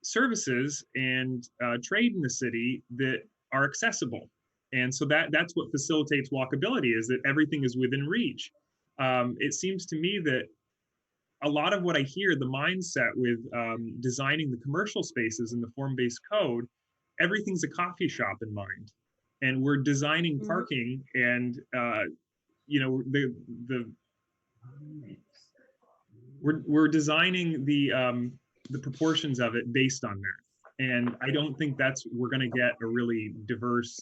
services and trade in the city that are accessible. And so that's what facilitates walkability, is that everything is within reach. It seems to me that a lot of what I hear, the mindset with designing the commercial spaces in the form-based code, everything's a coffee shop in mind. And we're designing parking and, you know, we're designing the proportions of it based on that. And I don't think we're going to get a really diverse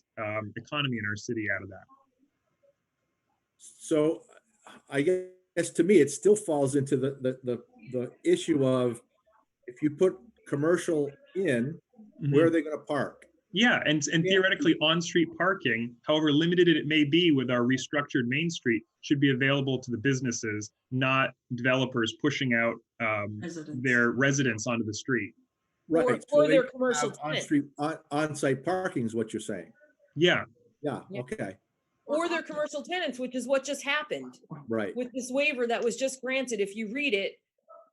economy in our city out of that. So I guess to me, it still falls into the issue of, if you put commercial in, Where are Mhm. they gonna park? Yeah, and theoretically, on-street parking, however limited it may be with our restructured Main Street, should be available to the businesses, not developers pushing out Residents. their residents onto the street. Right, so or they their have commercial tenant. on-street, on-site parking is what you're saying. Yeah, Yeah, Yeah. okay, Or their commercial tenants, which is what just happened right. with this waiver that was just granted. If you read it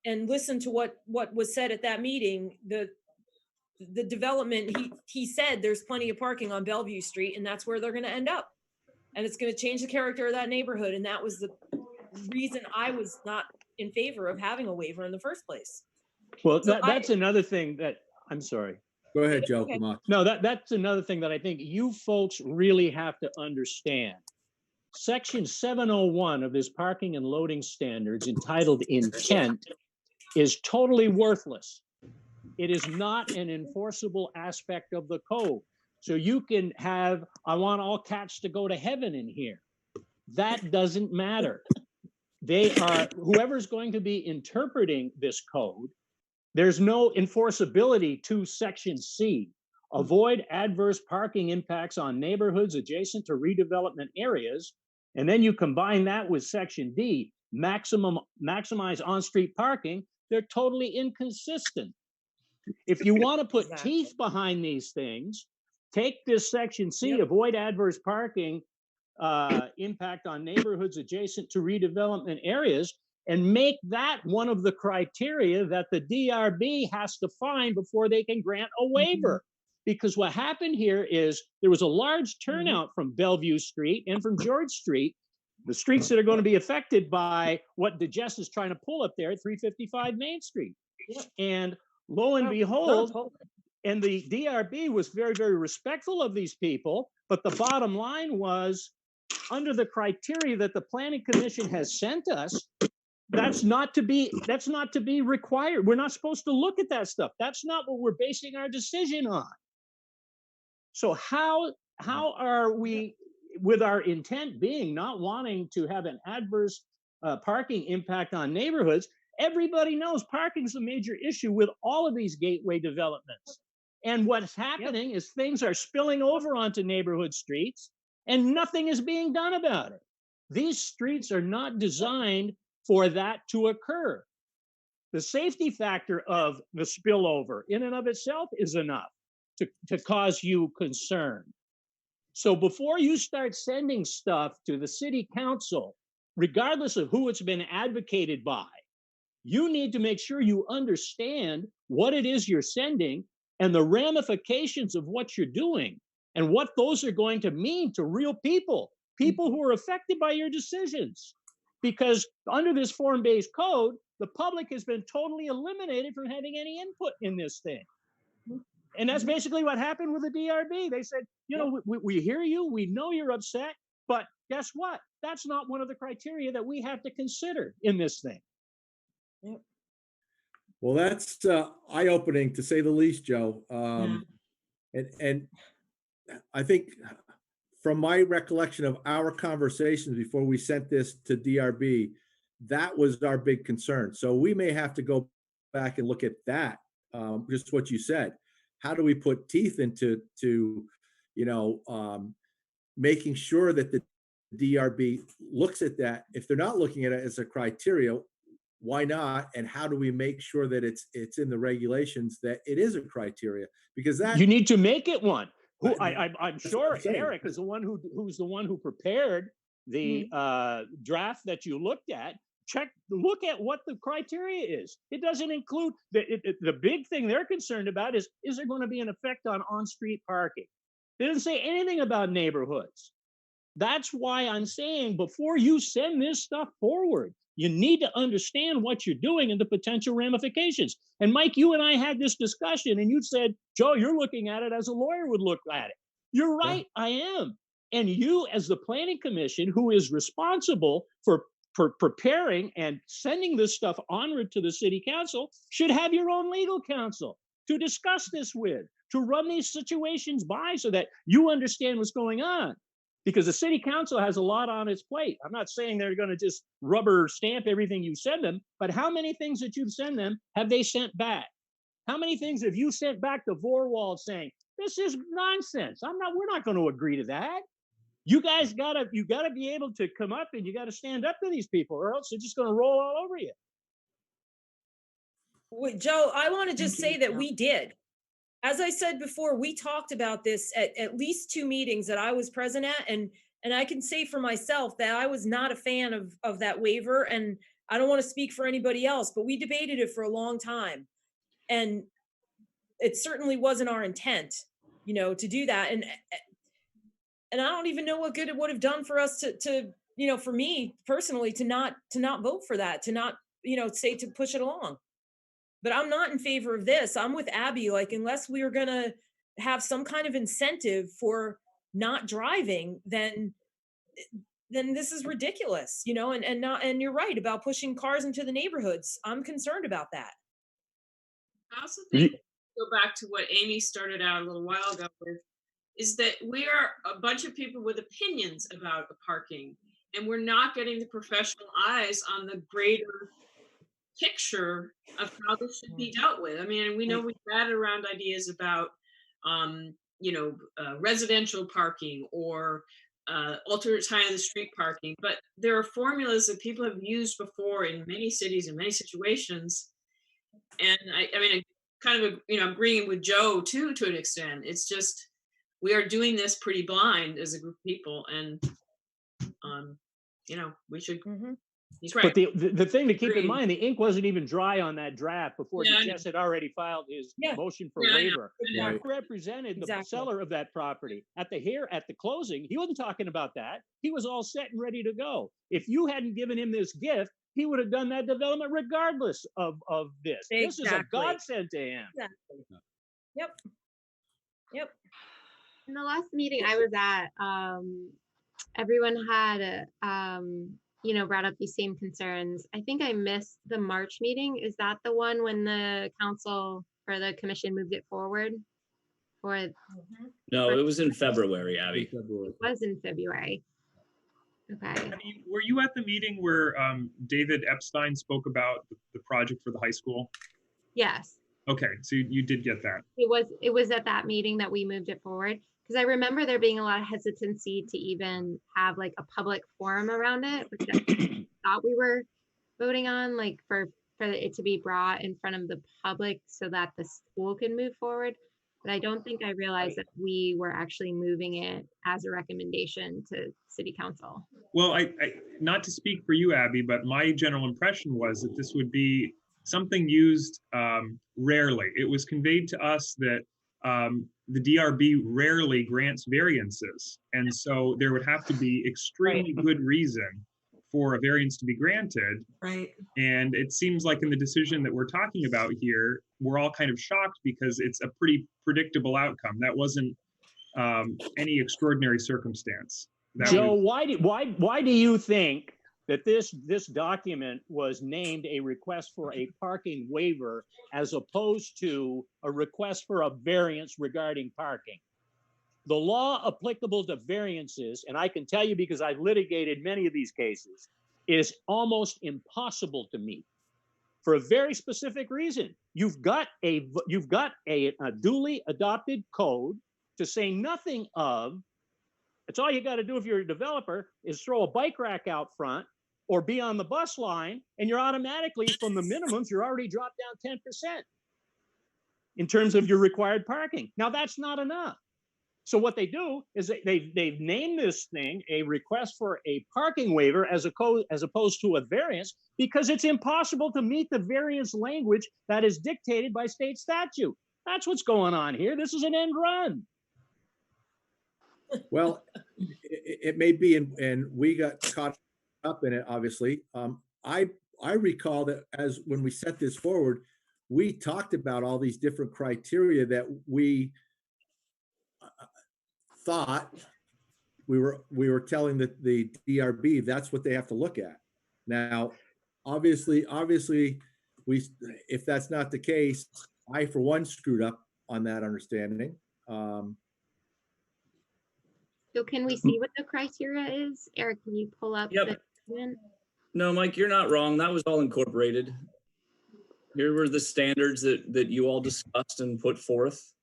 and listen to what was said at that meeting, the development, he said there's plenty of parking on Bellevue Street, and that's where they're gonna end up. And it's gonna change the character of that neighborhood, and that was the reason I was not in favor of having a waiver in the first place. Well, So that's another thing that, I'm sorry. Go ahead, Joe, Okay. come on. No, that's another thing that I think you folks really have to understand. Section 701 of this parking and loading standards entitled intent is totally worthless. It is not an enforceable aspect of the code. So you can have, I want all cats to go to heaven in here. That doesn't matter. They are, whoever's going to be interpreting this code, there's no enforceability to Section C. Avoid adverse parking impacts on neighborhoods adjacent to redevelopment areas. And then you combine that with Section D, maximize on-street parking. They're totally inconsistent. If you want to put Exactly. teeth behind these things, take this Section C, Yep. avoid adverse parking impact on neighborhoods adjacent to redevelopment areas, and make that one of the criteria that the DRB has to find before they can grant a waiver. Because what happened here is there was a large turnout from Bellevue Street and from George Street, the streets that are going to be affected by what DeGest is trying to pull up there at 355 Main Street. Yep. And lo and behold, and the DRB was very, very respectful of these people, but the bottom line was, under the criteria that the Planning Commission has sent us, that's not to be required. We're not supposed to look at that stuff. That's not what we're basing our decision on. So how are we, with our intent being not wanting to have an adverse parking impact on neighborhoods? Everybody knows parking's a major issue with all of these gateway developments. And what's happening is things are spilling over onto neighborhood streets and nothing is being done about it. These streets are not designed for that to occur. The safety factor of the spillover in and of itself is enough to cause you concern. So before you start sending stuff to the city council, regardless of who it's been advocated by, you need to make sure you understand what it is you're sending and the ramifications of what you're doing and what those are going to mean to real people who are affected by your decisions. Because under this form-based code, the public has been totally eliminated from having any input in this thing. And that's basically what happened with the DRB. They said, you know, we hear you, we know you're upset, but guess what? That's not one of the criteria that we have to consider in this thing. Well, that's eye-opening, to say the least, Joe. And I think from my recollection of our conversations before we sent this to DRB, that was our big concern. So we may have to go back and look at that, just what you said. How do we put teeth into making sure that the DRB looks at that? If they're not looking at it as a criteria, why not? And how do we make sure that it's in the regulations that it is a criteria? Because that you need to make it one. I'm That's what sure I'm saying. Eric is the one who's the one who prepared the draft that you looked at. Look at what the criteria is. It doesn't include the big thing they're concerned about is there going to be an effect on-street parking? They didn't say anything about neighborhoods. That's why I'm saying before you send this stuff forward, you need to understand what you're doing and the potential ramifications. And Mike, you and I had this discussion and you said, Joe, you're looking at it as a lawyer would look at it. You're right, I am. And you, as the Planning Commission, who is responsible for preparing and sending this stuff onward to the city council, should have your own legal counsel to discuss this with, to run these situations by so that you understand what's going on. Because the city council has a lot on its plate. I'm not saying they're going to just rubber stamp everything you send them, but how many things that you've sent them have they sent back? How many things have you sent back to Vorwald saying, this is nonsense? We're not going to agree to that. You guys you gotta be able to come up and you gotta stand up to these people, or else they're just gonna roll all over you. Wait, Joe, I want to just say that we did. As I said before, we talked about this at least 2 meetings that I was present at, and I can say for myself that I was not a fan of that waiver, and I don't want to speak for anybody else, but we debated it for a long time, and it certainly wasn't our intent, to do that, and I don't even know what good it would have done for us to for me personally to not vote for that, to not say to push it along. But I'm not in favor of this. I'm with Abby. Like, unless we are gonna have some kind of incentive for not driving, then this is ridiculous, and you're right about pushing cars into the neighborhoods. I'm concerned about that. I also think, go back to what Amy started out a little while ago with, is that we are a bunch of people with opinions about the parking, and we're not getting the professional eyes on the greater picture of how this should be dealt with. I mean, we know we've batted around ideas about, residential parking or alternate time of the street parking, but there are formulas that people have used before in many cities in many situations. And I mean, I kind of, agreeing with Joe too, to an extent. It's just, we are doing this pretty blind as a group of people, and we should. He's right. But the thing to keep in mind, the ink wasn't even dry on that draft before Jess had already filed his motion for waiver. Exactly. Who represented the seller of that property at the closing? He wasn't talking about that. He was all set and ready to go. If you hadn't given him this gift, he would have done that development regardless of this. Exactly. This is a godsend to him. Exactly. Yep. In the last meeting I was at, everyone had, brought up these same concerns. I think I missed the March meeting. Is that the one when the council or the commission moved it forward? No, it was in February, Abby. It was in February. Okay. I mean, were you at the meeting where David Epstein spoke about the project for the high school? Yes. Okay, so you did get that. It was at that meeting that we moved it forward, because I remember there being a lot of hesitancy to even have like a public forum around it, which I thought we were voting on, like for it to be brought in front of the public so that the school can move forward. But I don't think I realized that we were actually moving it as a recommendation to city council. Well, I not to speak for you, Abby, but my general impression was that this would be something used rarely. It was conveyed to us that the DRB rarely grants variances. And so there would have to be extremely good reason for a variance to be granted. Right. And it seems like in the decision that we're talking about here, we're all kind of shocked because it's a pretty predictable outcome. That wasn't any extraordinary circumstance. Joe, why do you think that this document was named a request for a parking waiver as opposed to a request for a variance regarding parking? The law applicable to variances, and I can tell you because I've litigated many of these cases, is almost impossible to meet for a very specific reason. You've got a duly adopted code to say nothing of. It's all you got to do if you're a developer is throw a bike rack out front or be on the bus line, and you're automatically, from the minimums, you're already dropped down 10% in terms of your required parking. Now, that's not enough. So what they do is they've named this thing a request for a parking waiver as opposed to a variance, because it's impossible to meet the variance language that is dictated by state statute. That's what's going on here. This is an end run. Well, it may be, and we got caught up in it, obviously. I recall that when we set this forward, we talked about all these different criteria that we thought we were telling the DRB that's what they have to look at. Now, obviously, if that's not the case, I for one screwed up on that understanding. So can we see what the criteria is? Eric, can you pull up the document? No, Mike, you're not wrong. That was all incorporated. Here were the standards that you all discussed and put forth.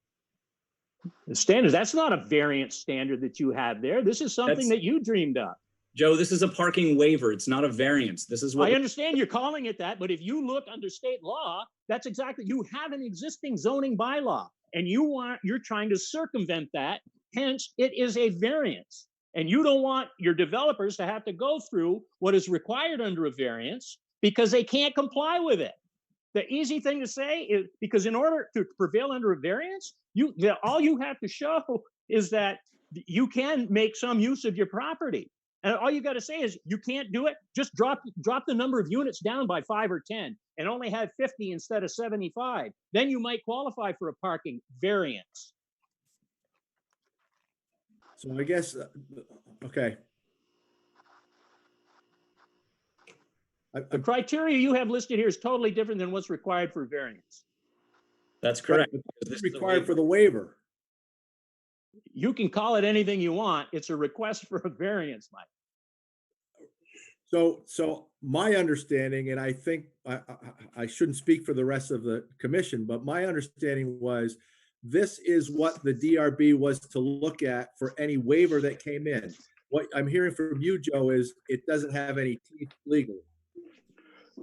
The standards, that's not a variance standard that you have there. This is something that you dreamed up. Joe, this is a parking waiver. It's not a variance. This is what I understand you're calling it that, but if you look under state law, that's exactly, you have an existing zoning bylaw and you're trying to circumvent that. Hence, it is a variance. And you don't want your developers to have to go through what is required under a variance because they can't comply with it. The easy thing to say is because in order to prevail under a variance, all you have to show is that you can make some use of your property. And all you got to say is you can't do it. Just drop the number of units down by 5 or 10 and only have 50 instead of 75. Then you might qualify for a parking variance. So I guess, okay. The criteria you have listed here is totally different than what's required for variance. That's correct. This is required for the waiver. You can call it anything you want. It's a request for a variance, Mike. So my understanding, and I think I shouldn't speak for the rest of the commission, but my understanding was this is what the DRB was to look at for any waiver that came in. What I'm hearing from you, Joe, is it doesn't have any teeth legally.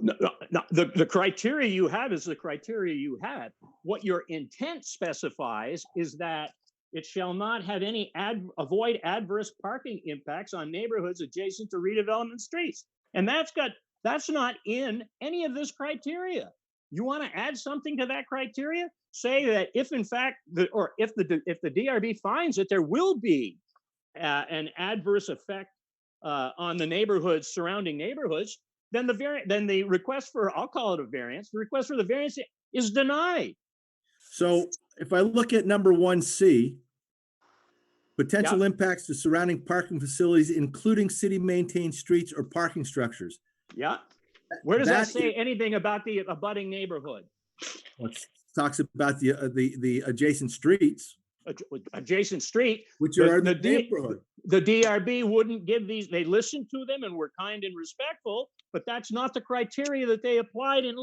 No, the criteria you have is the criteria you had. What your intent specifies is that it shall not have any avoid adverse parking impacts on neighborhoods adjacent to redevelopment streets. And that's not in any of this criteria. You want to add something to that criteria? Say that if in fact, if the DRB finds that there will be an adverse effect on the neighborhoods, surrounding neighborhoods, then the request for, I'll call it a variance, the request for the variance is denied. So if I look at number 1C, potential impacts to surrounding parking facilities, including city maintained streets or parking structures. Yeah. Where does that say anything about the abutting neighborhood? Well, it talks about the adjacent streets. Adjacent street, which are the neighborhood. The DRB wouldn't give these, they listened to them and were kind and respectful, but that's not the criteria that they applied in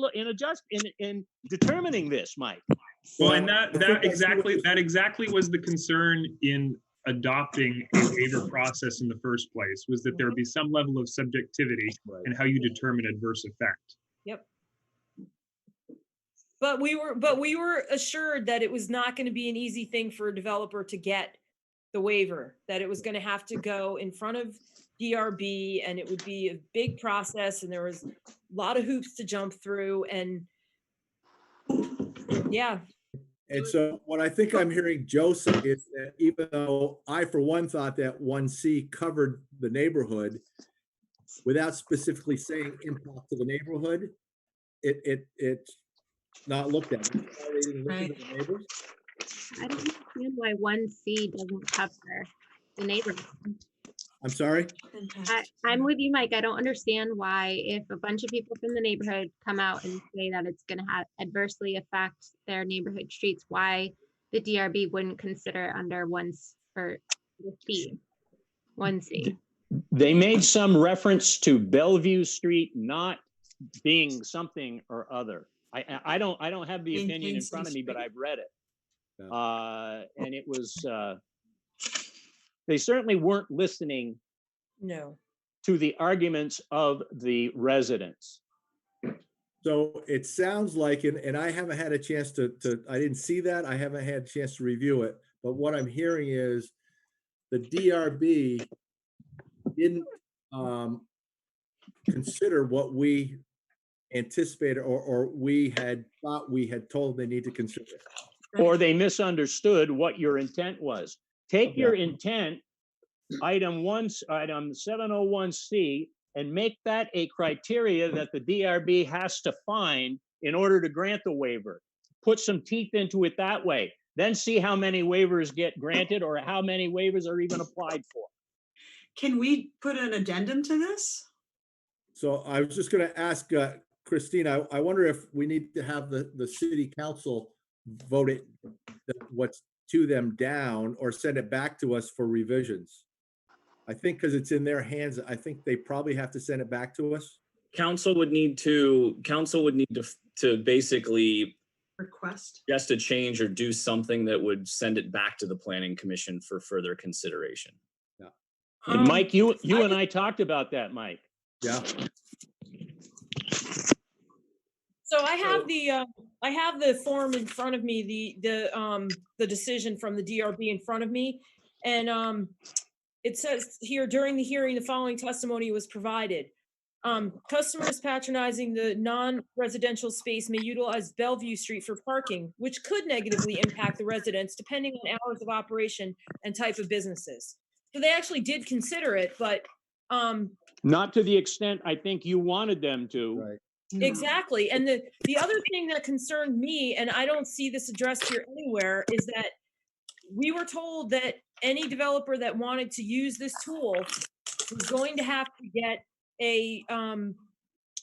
determining this, Mike. Well, and that exactly was the concern in adopting a waiver process in the first place, was that there would be some level of subjectivity in how you determine adverse effect. Yep. But we were assured that it was not going to be an easy thing for a developer to get the waiver, that it was going to have to go in front of DRB and it would be a big process and there was a lot of hoops to jump through and yeah. And so what I think I'm hearing Joe say is that even though I, for one, thought that 1C covered the neighborhood without specifically saying impact to the neighborhood, it's not looked at. Right. I don't understand why 1C doesn't cover the neighborhood. I'm sorry? I'm with you, Mike. I don't understand why, if a bunch of people from the neighborhood come out and say that it's going to adversely affect their neighborhood streets, why the DRB wouldn't consider under 1C. They made some reference to Bellevue Street not being something or other. I don't have the opinion in front of me, but I've read it. And it was, they certainly weren't listening to the arguments of the residents. So it sounds like, and I haven't had a chance to I didn't see that. I haven't had a chance to review it, but what I'm hearing is the DRB didn't consider what we anticipated or we had thought we had told they need to consider. Or they misunderstood what your intent was. Take your intent, item 701C, and make that a criteria that the DRB has to find in order to grant the waiver. Put some teeth into it that way. Then see how many waivers get granted or how many waivers are even applied for. Can we put an addendum to this? So I was just going to ask Christine, I wonder if we need to have the city council vote it, what's to them down, or send it back to us for revisions. I think because it's in their hands, I think they probably have to send it back to us. council would need to basically Request. suggest a change or do something that would send it back to the planning commission for further consideration. And Mike, you and I talked about that, Mike. Yeah. So I have the form in front of me, the decision from the DRB in front of me. And it says here, during the hearing, the following testimony was provided. Customers patronizing the non-residential space may utilize Bellevue Street for parking, which could negatively impact the residents depending on hours of operation and type of businesses. So they actually did consider it, but Not to the extent I think you wanted them to. Right. exactly. And the other thing that concerned me, and I don't see this addressed here anywhere, is that we were told that any developer that wanted to use this tool was going to have to get an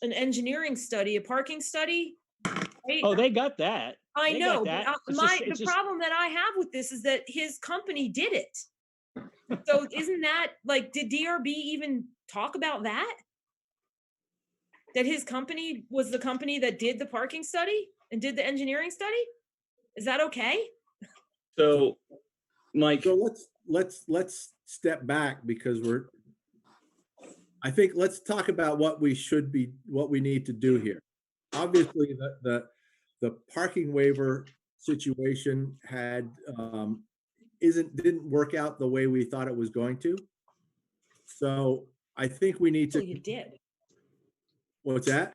engineering study, a parking study. Right? Oh, they got that. I They know, got that. but It's the just- problem that I have with this is that his company did it. So isn't that like, did DRB even talk about that? That his company was the company that did the parking study and did the engineering study? Is that okay? So, Mike, So let's step back because I think let's talk about what we need to do here. Obviously, the parking waiver situation didn't work out the way we thought it was going to. So I think we need Well, to. you did. What's that?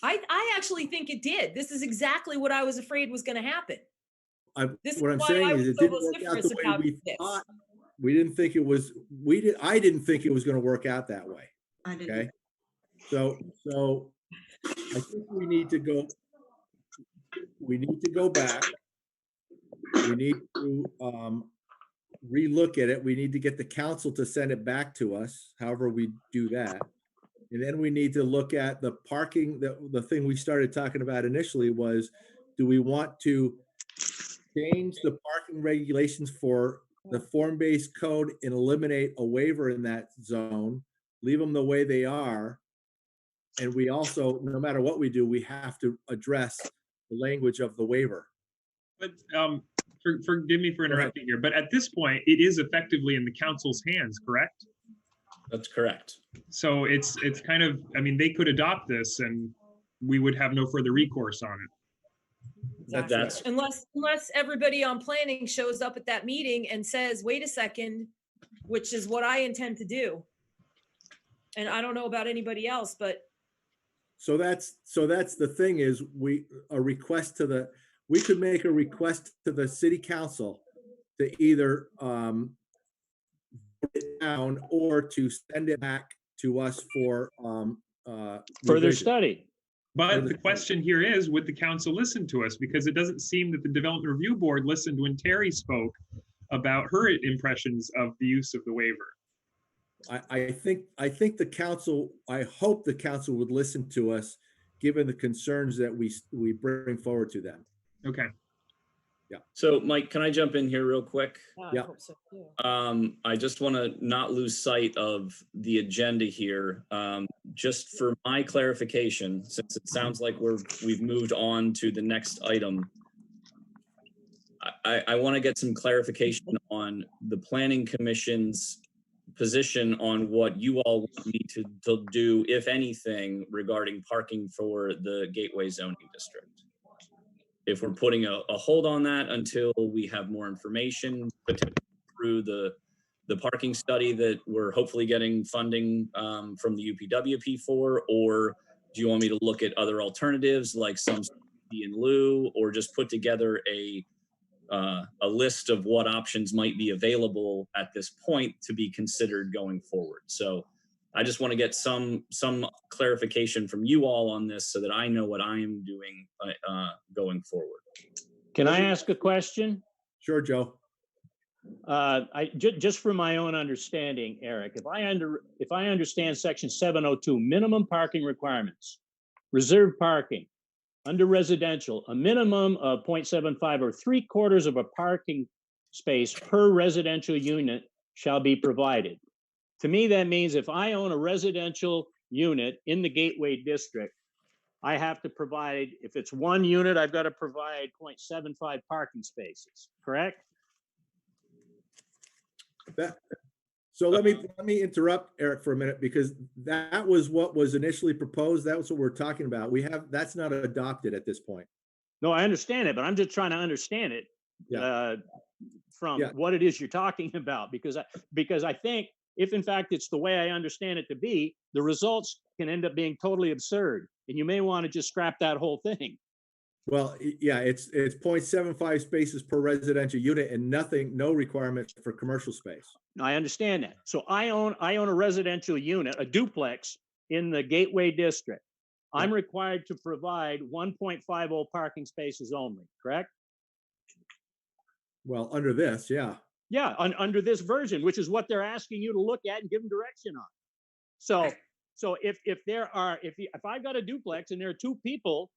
I actually think it did. This is exactly what I was afraid was going to happen. This is What I'm why saying I is was it so didn't work out vociferous the way about we this. thought. We didn't think it was. I didn't think it was going to work out that way. I didn't. Okay. So I think we need to go back. We need to relook at it. We need to get the council to send it back to us, however we do that. And then we need to look at the parking. The thing we started talking about initially was, do we want to change the parking regulations for the form-based code and eliminate a waiver in that zone, leave them the way they are? And we also, no matter what we do, we have to address the language of the waiver. But forgive me for interrupting here, but at this point, it is effectively in the council's hands, correct? that's correct. So it's kind of, I mean, they could adopt this and we would have no further recourse on it. That's- Unless everybody on planning shows up at that meeting and says, wait a second, which is what I intend to do. And I don't know about anybody else, but So that's the thing is we could make a request to the city council to either vote it down or to send it back to us for Further revision. study. But the question here is, would the council listen to us? Because it doesn't seem that the Development Review Board listened when Terry spoke about her impressions of the use of the waiver. I think the council, I hope the council would listen to us, given the concerns that we bring forward to them. Okay. So, Mike, can I jump in here real quick? I Yeah. hope so too. I just want to not lose sight of the agenda here. Just for my clarification, since it sounds like we've moved on to the next item, I want to get some clarification on the Planning Commission's position on what you all want me to do, if anything, regarding parking for the Gateway zoning district. If we're putting a hold on that until we have more information, potentially through the parking study that we're hopefully getting funding from the UPWP for, or do you want me to look at other alternatives like some in lieu, or just put together a list of what options might be available at this point to be considered going forward? So I just want to get some clarification from you all on this so that I know what I am doing going forward. Can I ask a question? Sure, Joe. Just for my own understanding, Eric, if I understand section 702, minimum parking requirements, reserved parking, under residential, a minimum of 0.75 or 3/4 of a parking space per residential unit shall be provided. To me, that means if I own a residential unit in the Gateway District, I have to provide, if it's one unit, I've got to provide 0.75 parking spaces, correct? So let me interrupt Eric for a minute, because that was what was initially proposed. That was what we're talking about. That's not adopted at this point. No, I understand it, but I'm just trying to understand it Yeah. from Yeah. what it is you're talking about, because I think if in fact it's the way I understand it to be, the results can end up being totally absurd, and you may want to just scrap that whole thing. Well, yeah, it's 0.75 spaces per residential unit and no requirement for commercial space. I understand that. So I own a residential unit, a duplex in the Gateway District. I'm required to provide 1.50 parking spaces only, correct? Well, under this, yeah. Yeah, under this version, which is what they're asking you to look at and give them direction on. So if I've got a duplex and there are two people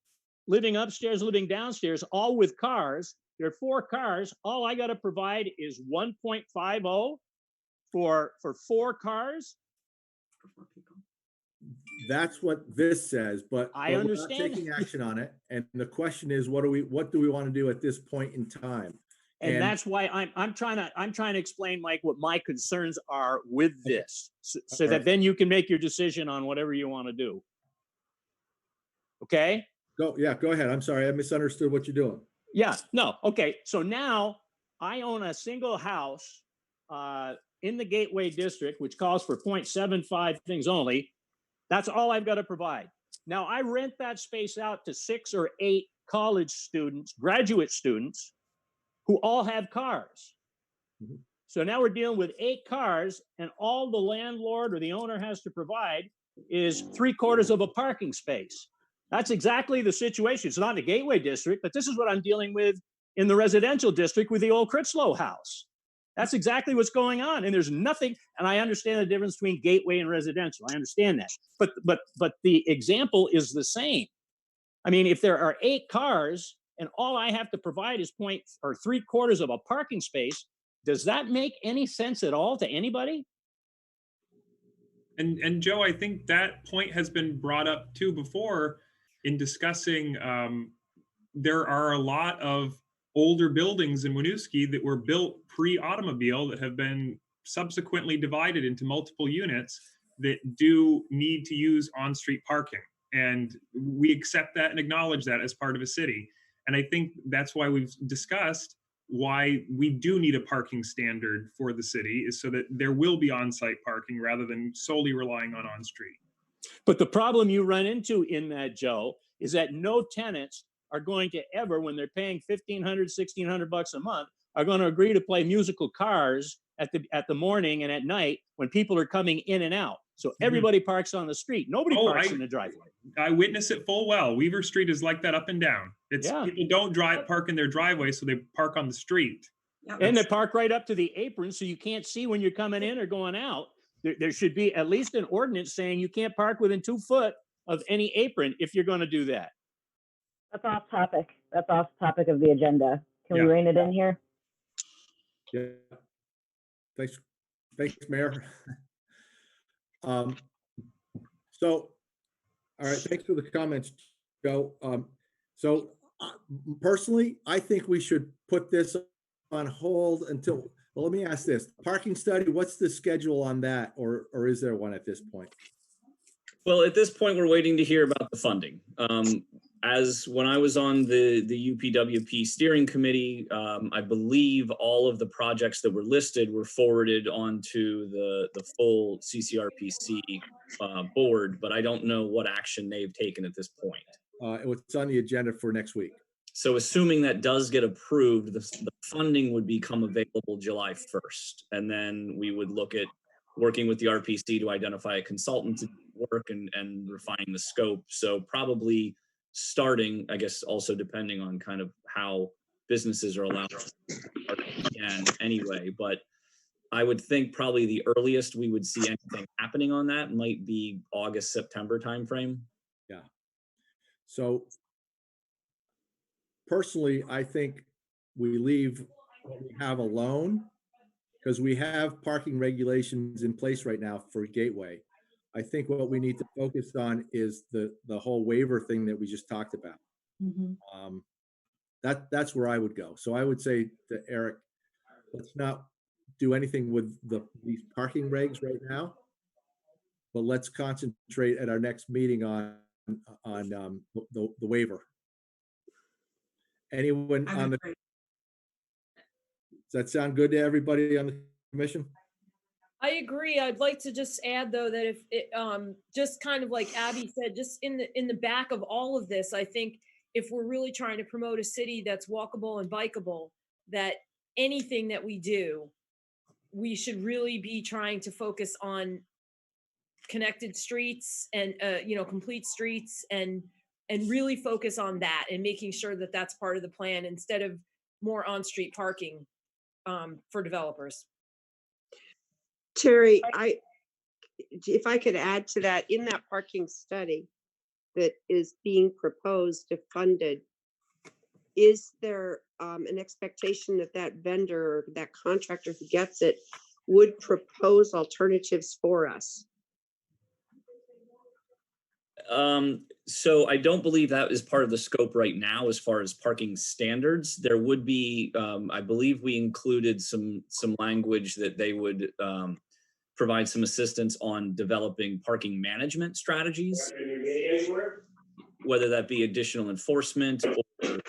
living upstairs, living downstairs, all with cars, there are 4 cars, all I got to provide is 1.50 for 4 cars. That's what this says, but I we're understand. not taking action on it. And the question is, what do we want to do at this point in time? And that's why I'm trying to explain, Mike, what my concerns are with this, so that then you can make your decision on whatever you want to do. Okay? Go ahead. I'm sorry, I misunderstood what you're doing. Yeah, no, okay. So now I own a single house in the Gateway District, which calls for 0.75 things only. That's all I've got to provide. Now I rent that space out to 6 or 8 college students, graduate students, who all have cars. Mm-hmm. So now we're dealing with 8 cars, and all the landlord or the owner has to provide is 3/4 of a parking space. That's exactly the situation. It's not in the Gateway District, but this is what I'm dealing with in the residential district with the old Critchlow house. That's exactly what's going on. And there's nothing, and I understand the difference between Gateway and residential. I understand that. But the example is the same. I mean, if there are 8 cars and all I have to provide is 3/4 of a parking space, does that make any sense at all to anybody? And Joe, I think that point has been brought up too before in discussing. There are a lot of older buildings in Winooski that were built pre-automobile that have been subsequently divided into multiple units that do need to use on-street parking. And we accept that and acknowledge that as part of a city. And I think that's why we've discussed why we do need a parking standard for the city, is so that there will be on-site parking rather than solely relying on on-street. But the problem you run into in that, Joe, is that no tenants are going to ever, when they're paying $1,500, $1,600 a month, are going to agree to play musical cars at the morning and at night when people are coming in and out. So everybody parks on the street. Nobody parks in the driveway. I witness it full well. Weaver Street is like that up and down. People don't park in their driveway, so they park on the street. Yep. And they park right up to the apron, so you can't see when you're coming in or going out. There should be at least an ordinance saying you can't park within 2 foot of any apron if you're going to do that. That's off topic. That's off topic of the agenda. Can we rein it in here? Yeah. Thanks, Mayor. So, all right, thanks for the comments, Joe. Personally, I think we should put this on hold until, well, let me ask this. Parking study, what's the schedule on that, or is there one at this point? Well, at this point, we're waiting to hear about the funding. As when I was on the UPWP steering committee, I believe all of the projects that were listed were forwarded onto the full CCRPC board, but I don't know what action they've taken at this point. It's on the agenda for next week. So assuming that does get approved, the funding would become available July 1st. And then we would look at working with the RPC to identify a consultant to work and refining the scope. So probably starting, I guess, also depending on kind of how businesses are allowed to start again anyway. But I would think probably the earliest we would see anything happening on that might be August, September timeframe. Yeah. So personally, I think we leave what we have alone, because we have parking regulations in place right now for Gateway. I think what we need to focus on is the whole waiver thing that we just talked about. Um, that's where I would go. So I would say to Eric, let's not do anything with these parking regs right now, but let's concentrate at our next meeting on the waiver. Anyone I on would the, agree. does that sound good to everybody on the commission? I agree. I'd like to just add though that if it, just kind of like Abby said, just in the back of all of this, I think if we're really trying to promote a city that's walkable and bikeable, that anything that we do, we should really be trying to focus on connected streets and complete streets and really focus on that and making sure that that's part of the plan instead of more on-street parking for developers. Terry, if I could add to that, in that parking study that is being proposed if funded, is there an expectation that that vendor or that contractor who gets it would propose alternatives for us? So I don't believe that is part of the scope right now as far as parking standards. There would be, I believe we included some language that they would provide some assistance on developing parking management strategies, whether that be additional enforcement or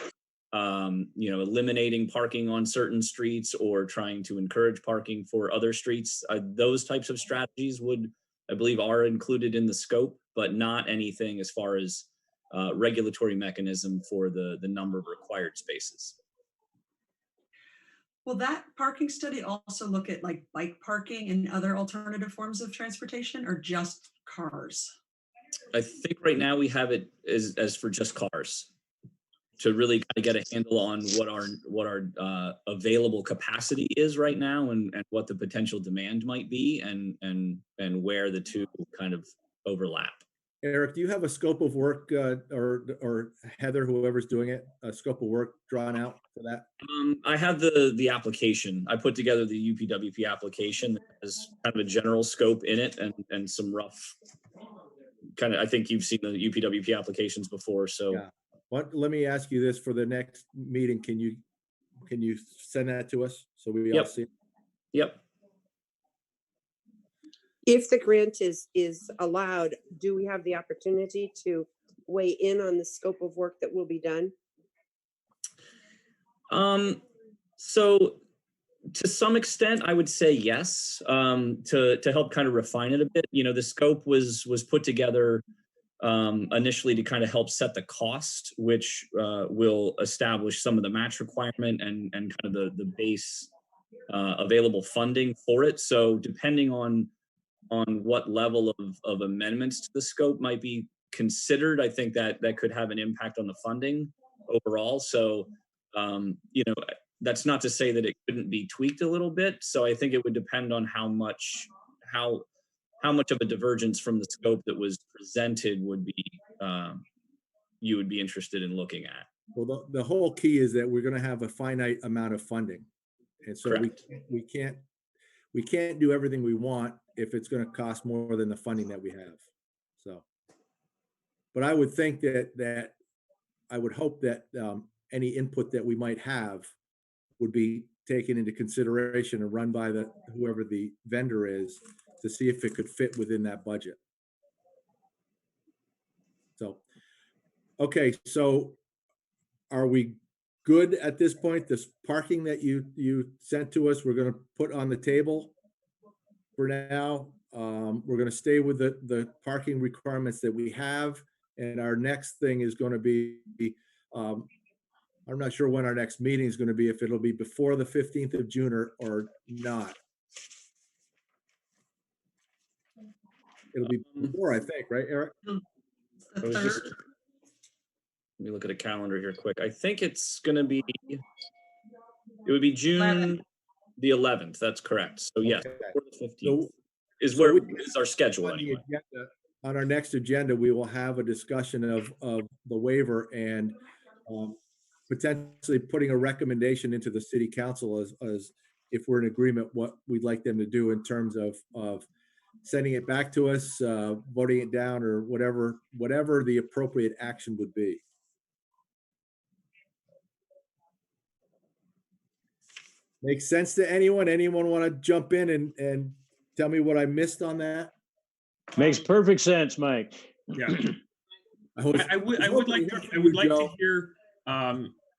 eliminating parking on certain streets or trying to encourage parking for other streets. Those types of strategies I believe are included in the scope, but not anything as far as regulatory mechanism for the number of required spaces. Will that parking study also look at like bike parking and other alternative forms of transportation or just cars? I think right now we have it as for just cars to really kind of get a handle on what our available capacity is right now and what the potential demand might be and where the two kind of overlap. Eric, do you have a scope of work or Heather, whoever's doing it, a scope of work drawn out for that? I have the application. I put together the UPWP application that has kind of a general scope in it and some rough kind of, I think you've seen the UPWP applications before. So Yeah. Let me ask you this for the next meeting. Can you send that to us so we all Yep. see it? Yep. If the grant is allowed, do we have the opportunity to weigh in on the scope of work that will be done? So to some extent, I would say yes, to help kind of refine it a bit. The scope was put together initially to kind of help set the cost, which will establish some of the match requirement and kind of the base available funding for it. So depending on what level of amendments to the scope might be considered, I think that could have an impact on the funding overall. So, that's not to say that it couldn't be tweaked a little bit. So I think it would depend on how much of a divergence from the scope that was presented would be you would be interested in looking at. Well, the whole key is that we're going to have a finite amount of funding, and so Correct. we can't do everything we want if it's going to cost more than the funding that we have. So, but I would think that I would hope that any input that we might have would be taken into consideration and run by whoever the vendor is to see if it could fit within that budget. So, okay, so are we good at this point? This parking that you sent to us, we're going to put on the table for now. We're going to stay with the parking requirements that we have, and our next thing is going to be I'm not sure when our next meeting is going to be, if it'll be before the 15th of June or not. It'll be before, I think, right, Eric? The I was just- third, Let me look at a calendar here quick. I think it's going to be, it would be June the 11th. That's correct. So yes, Okay. before the 15th So- is so where we- is our schedule On the anyway. agenda, on our next agenda, we will have a discussion of the waiver and potentially putting a recommendation into the city council as if we're in agreement, what we'd like them to do in terms of sending it back to us, voting it down, or whatever the appropriate action would be. Makes sense to anyone? Anyone want to jump in and tell me what I missed on that? Makes perfect sense, Mike. Yeah. I was- I would hoping like to to hear I from would you, like to Joe. hear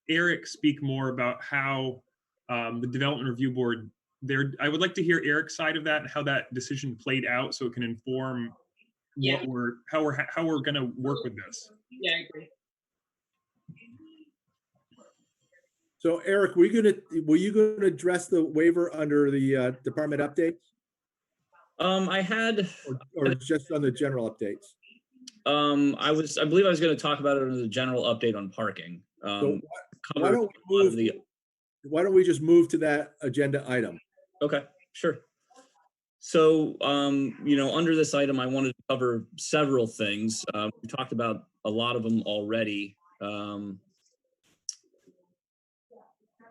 Eric speak more about how the development review board there. I would like to hear Eric's side of that and how that decision played out, so it can inform Yeah. how we're going to work with this. Yeah, I agree. So Eric, were you gonna address the waiver under the department updates, I had, or just on the general updates? I believe I was going to talk about it in the general update on parking. So why covered don't a lot of we why don't we just move to that agenda item? Okay, sure. So, under this item, I wanted to cover several things. We talked about a lot of them already.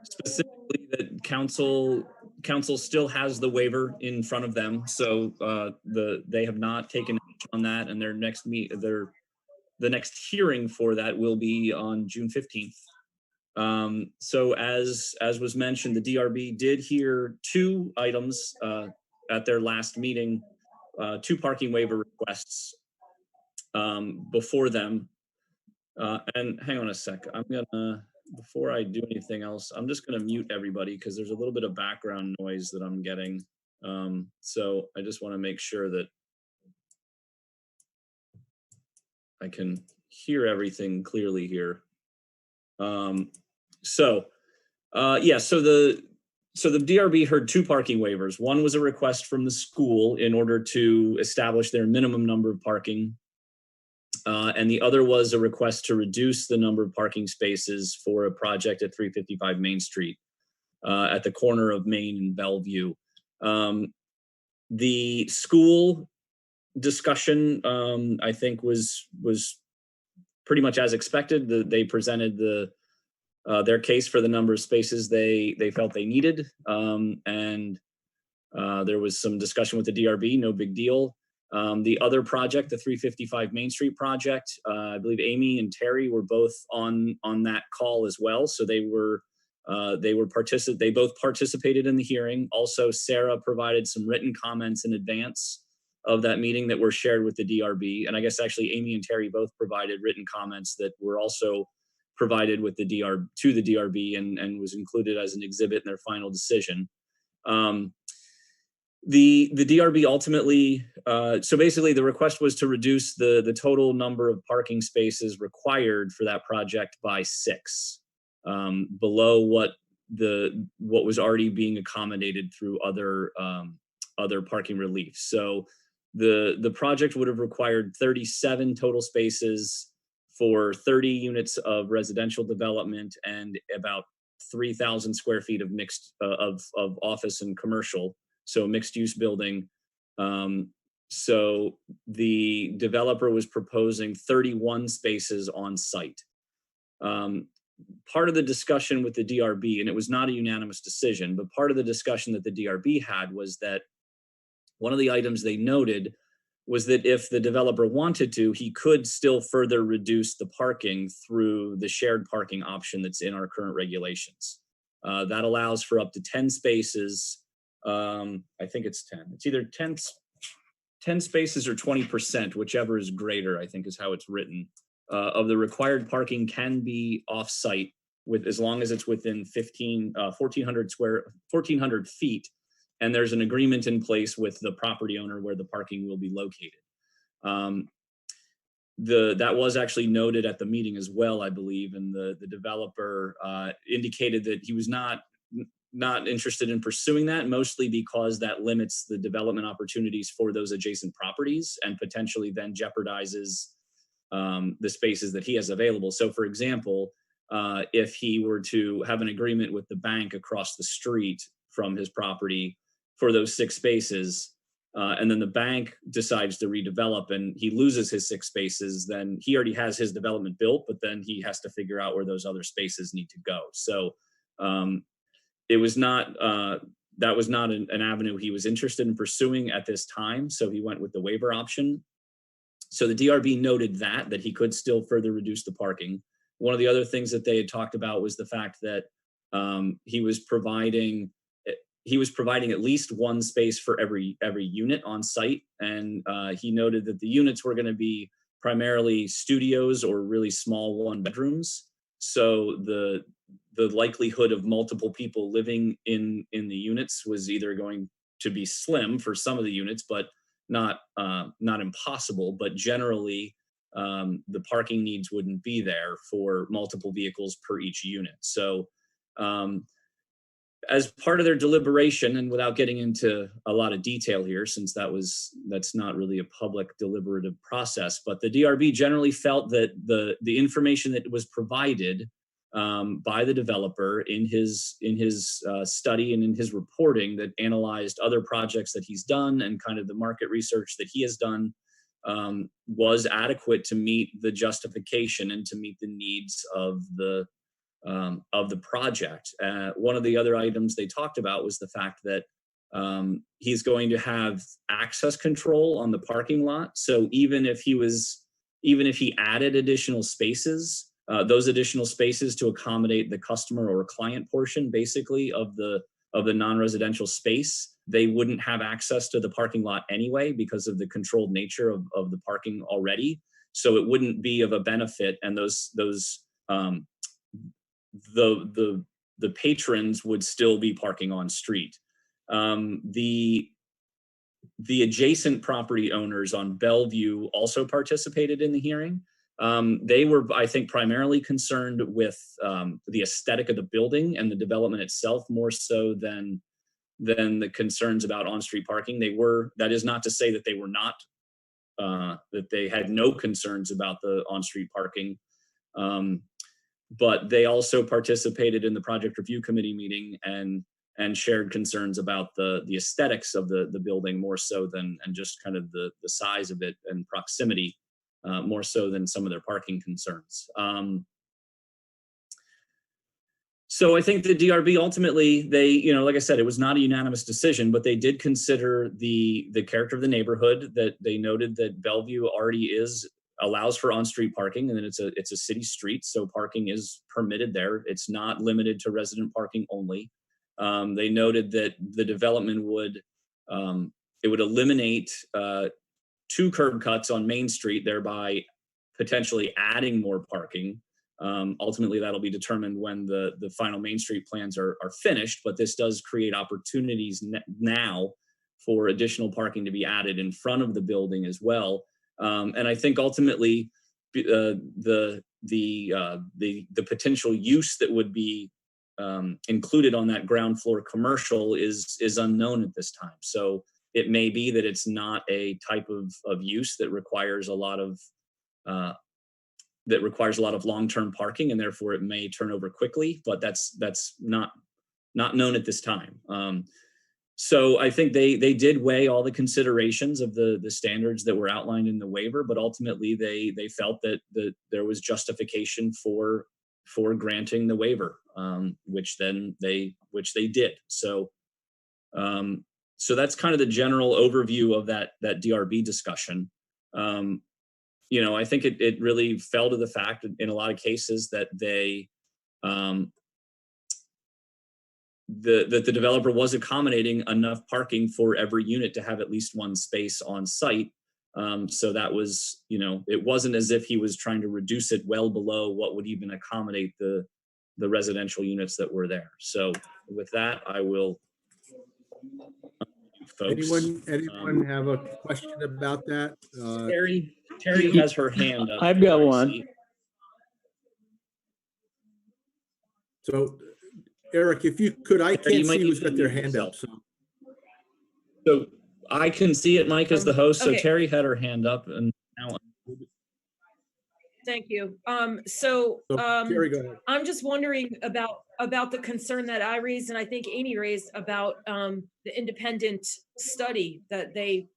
Specifically that council still has the waiver in front of them. So they have not taken action on that, and the next hearing for that will be on June 15th. So as was mentioned, the DRB did hear two items at their last meeting, two parking waiver requests before them. And hang on a sec, before I do anything else, I'm just gonna mute everybody because there's a little bit of background noise that I'm getting. So I just want to make sure that I can hear everything clearly here. So the DRB heard two parking waivers. One was a request from the school in order to establish their minimum number of parking. And the other was a request to reduce the number of parking spaces for a project at 355 Main Street at the corner of Main and Bellevue. The school discussion, I think, was pretty much as expected. They presented their case for the number of spaces they felt they needed, and there was some discussion with the DRB. No big deal. The other project, the 355 Main Street project, I believe Amy and Terry were both on that call as well. So they both participated in the hearing. Also, Sarah provided some written comments in advance of that meeting that were shared with the DRB. And I guess actually Amy and Terry both provided written comments that were also provided with to the DRB and was included as an exhibit in their final decision. The DRB ultimately, so basically the request was to reduce the total number of parking spaces required for that project by 6, below what was already being accommodated through other parking relief. So the project would have required 37 total spaces for 30 units of residential development and about 3,000 square feet of mixed of office and commercial. So mixed use building. So the developer was proposing 31 spaces on site. Part of the discussion with the DRB, and it was not a unanimous decision, but part of the discussion that the DRB had was that one of the items they noted was that if the developer wanted to, he could still further reduce the parking through the shared parking option that's in our current regulations. That allows for up to 10 spaces. I think it's 10. It's either 10 spaces or 20%, whichever is greater, I think is how it's written. Of the required parking can be off-site as long as it's within 1,400 feet, and there's an agreement in place with the property owner where the parking will be located. That was actually noted at the meeting as well, I believe, and the developer indicated that he was not interested in pursuing that, mostly because that limits the development opportunities for those adjacent properties and potentially then jeopardizes the spaces that he has available. So for example, if he were to have an agreement with the bank across the street from his property for those 6 spaces, and then the bank decides to redevelop and he loses his 6 spaces, then he already has his development built, but then he has to figure out where those other spaces need to go. So it was not that was not an avenue he was interested in pursuing at this time. So he went with the waiver option. So the DRB noted that he could still further reduce the parking. One of the other things that they had talked about was the fact that he was providing at least one space for every unit on site, and he noted that the units were going to be primarily studios or really small one bedrooms. So the likelihood of multiple people living in the units was either going to be slim for some of the units, but not impossible. But generally, the parking needs wouldn't be there for multiple vehicles per each unit. So as part of their deliberation, and without getting into a lot of detail here, since that's not really a public deliberative process, but the DRB generally felt that the information that was provided by the developer in his study and in his reporting that analyzed other projects that he's done and kind of the market research that he has done was adequate to meet the justification and to meet the needs of the project. One of the other items they talked about was the fact that he's going to have access control on the parking lot. So even if he added additional spaces, those additional spaces to accommodate the customer or client portion, basically of the non-residential space, they wouldn't have access to the parking lot anyway because of the controlled nature of the parking already. So it wouldn't be of a benefit, and the patrons would still be parking on street. The adjacent property owners on Bellevue also participated in the hearing. They were, I think, primarily concerned with the aesthetic of the building and the development itself, more so than the concerns about on-street parking. That is not to say that they were not, that they had no concerns about the on-street parking. But they also participated in the project review committee meeting and shared concerns about the aesthetics of the building more so than and just kind of the size of it and proximity, more so than some of their parking concerns. So I think the DRB ultimately, they, like I said, it was not a unanimous decision, but they did consider the character of the neighborhood. That they noted that Bellevue already allows for on-street parking, and then it's a city street, so parking is permitted there. It's not limited to resident parking only. They noted that the development would eliminate 2 curb cuts on Main Street, thereby potentially adding more parking. Ultimately, that'll be determined when the final Main Street plans are finished, but this does create opportunities now for additional parking to be added in front of the building as well. And I think ultimately the potential use that would be included on that ground floor commercial is unknown at this time. So it may be that it's not a type of use that requires a lot of long-term parking, and therefore it may turn over quickly. But that's not known at this time. So I think they did weigh all the considerations of the standards that were outlined in the waiver, but ultimately they felt that there was justification for granting the waiver, which they did. So that's kind of the general overview of that DRB discussion. I think it really fell to the fact in a lot of cases that that the developer was accommodating enough parking for every unit to have at least one space on site. So that was, it wasn't as if he was trying to reduce it well below what would even accommodate the residential units that were there. So with that, I will. Folks. Anyone have a question about that? Terry has her hand up. I've got one. So, Eric, if you could, I can't see who's got their hand up. So I can see it, Mike, as the host. So Okay. Terry had her hand up, and now. Thank you. Terry, go ahead. I'm just wondering about the concern that I raised, and I think Amy raised about the independent study that they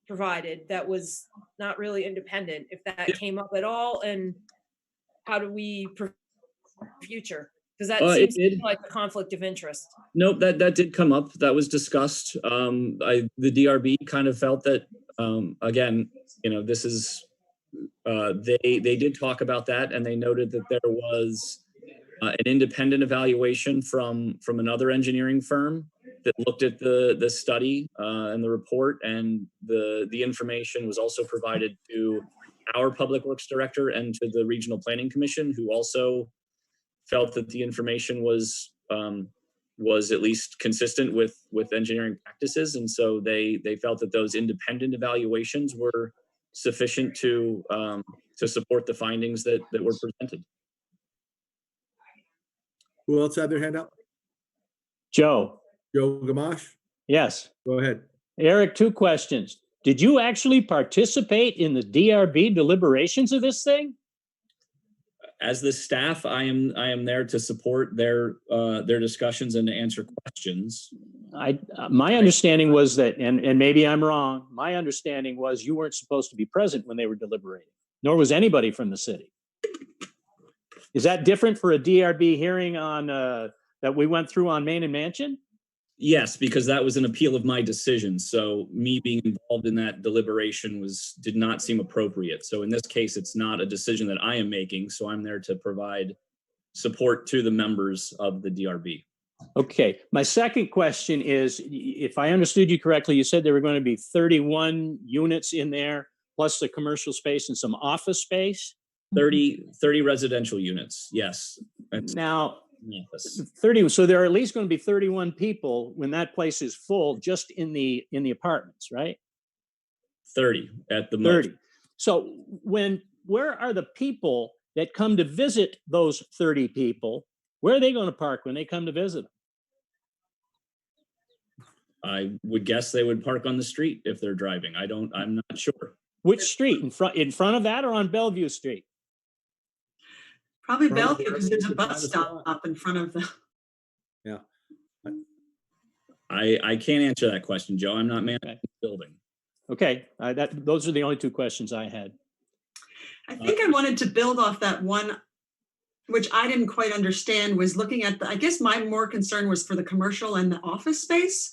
provided that was not really independent, if that came up at all, and how do we future? Because that It seems did. like a conflict of interest. Nope, that did come up. That was discussed. The DRB kind of felt that, again, this is, they did talk about that, and they noted that there was an independent evaluation from another engineering firm that looked at the study and the report, and the information was also provided to our Public Works Director and to the Regional Planning Commission, who also felt that the information was at least consistent with engineering practices, and so they felt that those independent evaluations were sufficient to support the findings that were presented. Who else had their hand up? Joe, Joe Gamache? yes. Go ahead. Eric, 2 questions. Did you actually participate in the DRB deliberations of this thing? As the staff, I am there to support their discussions and to answer questions. My understanding was that, and maybe I'm wrong, my understanding was you weren't supposed to be present when they were deliberating, nor was anybody from the city. Is that different for a DRB hearing on that we went through on Main and Mansion? Yes, because that was an appeal of my decision. So me being involved in that deliberation did not seem appropriate. So in this case, it's not a decision that I am making. So I'm there to provide support to the members of the DRB. Okay. My second question is, if I understood you correctly, you said there were going to be 31 units in there, plus the commercial space and some office space? 30 residential units, yes. Now, 30, so there are at least going to be 31 people when that place is full, just in the apartments, right? 30 at the 30. most. So where are the people that come to visit those 30 people? Where are they going to park when they come to visit them? I would guess they would park on the street if they're driving. I'm not sure. Which street? In front of that, or on Bellevue Street? Probably Probably Bellevue, because there's a Bellevue, bus stop up in front of the. Yeah. I can't answer that question, Joe. I'm not managing the building. Okay, those are the only 2 questions I had. I think I wanted to build off that one, which I didn't quite understand, was looking at I guess my more concern was for the commercial and the office space.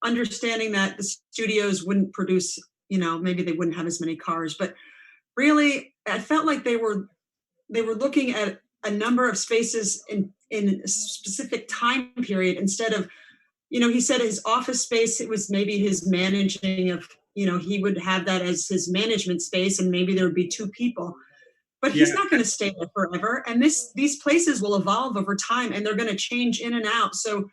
Understanding that the studios wouldn't produce, maybe they wouldn't have as many cars, but really I felt like they were looking at a number of spaces in a specific time period instead of, he said his office space, it was maybe his managing of, he would have that as his management space, and maybe there would be 2 people. But he's not going to stay there forever. And these places will evolve over time, and they're going to change in and out. So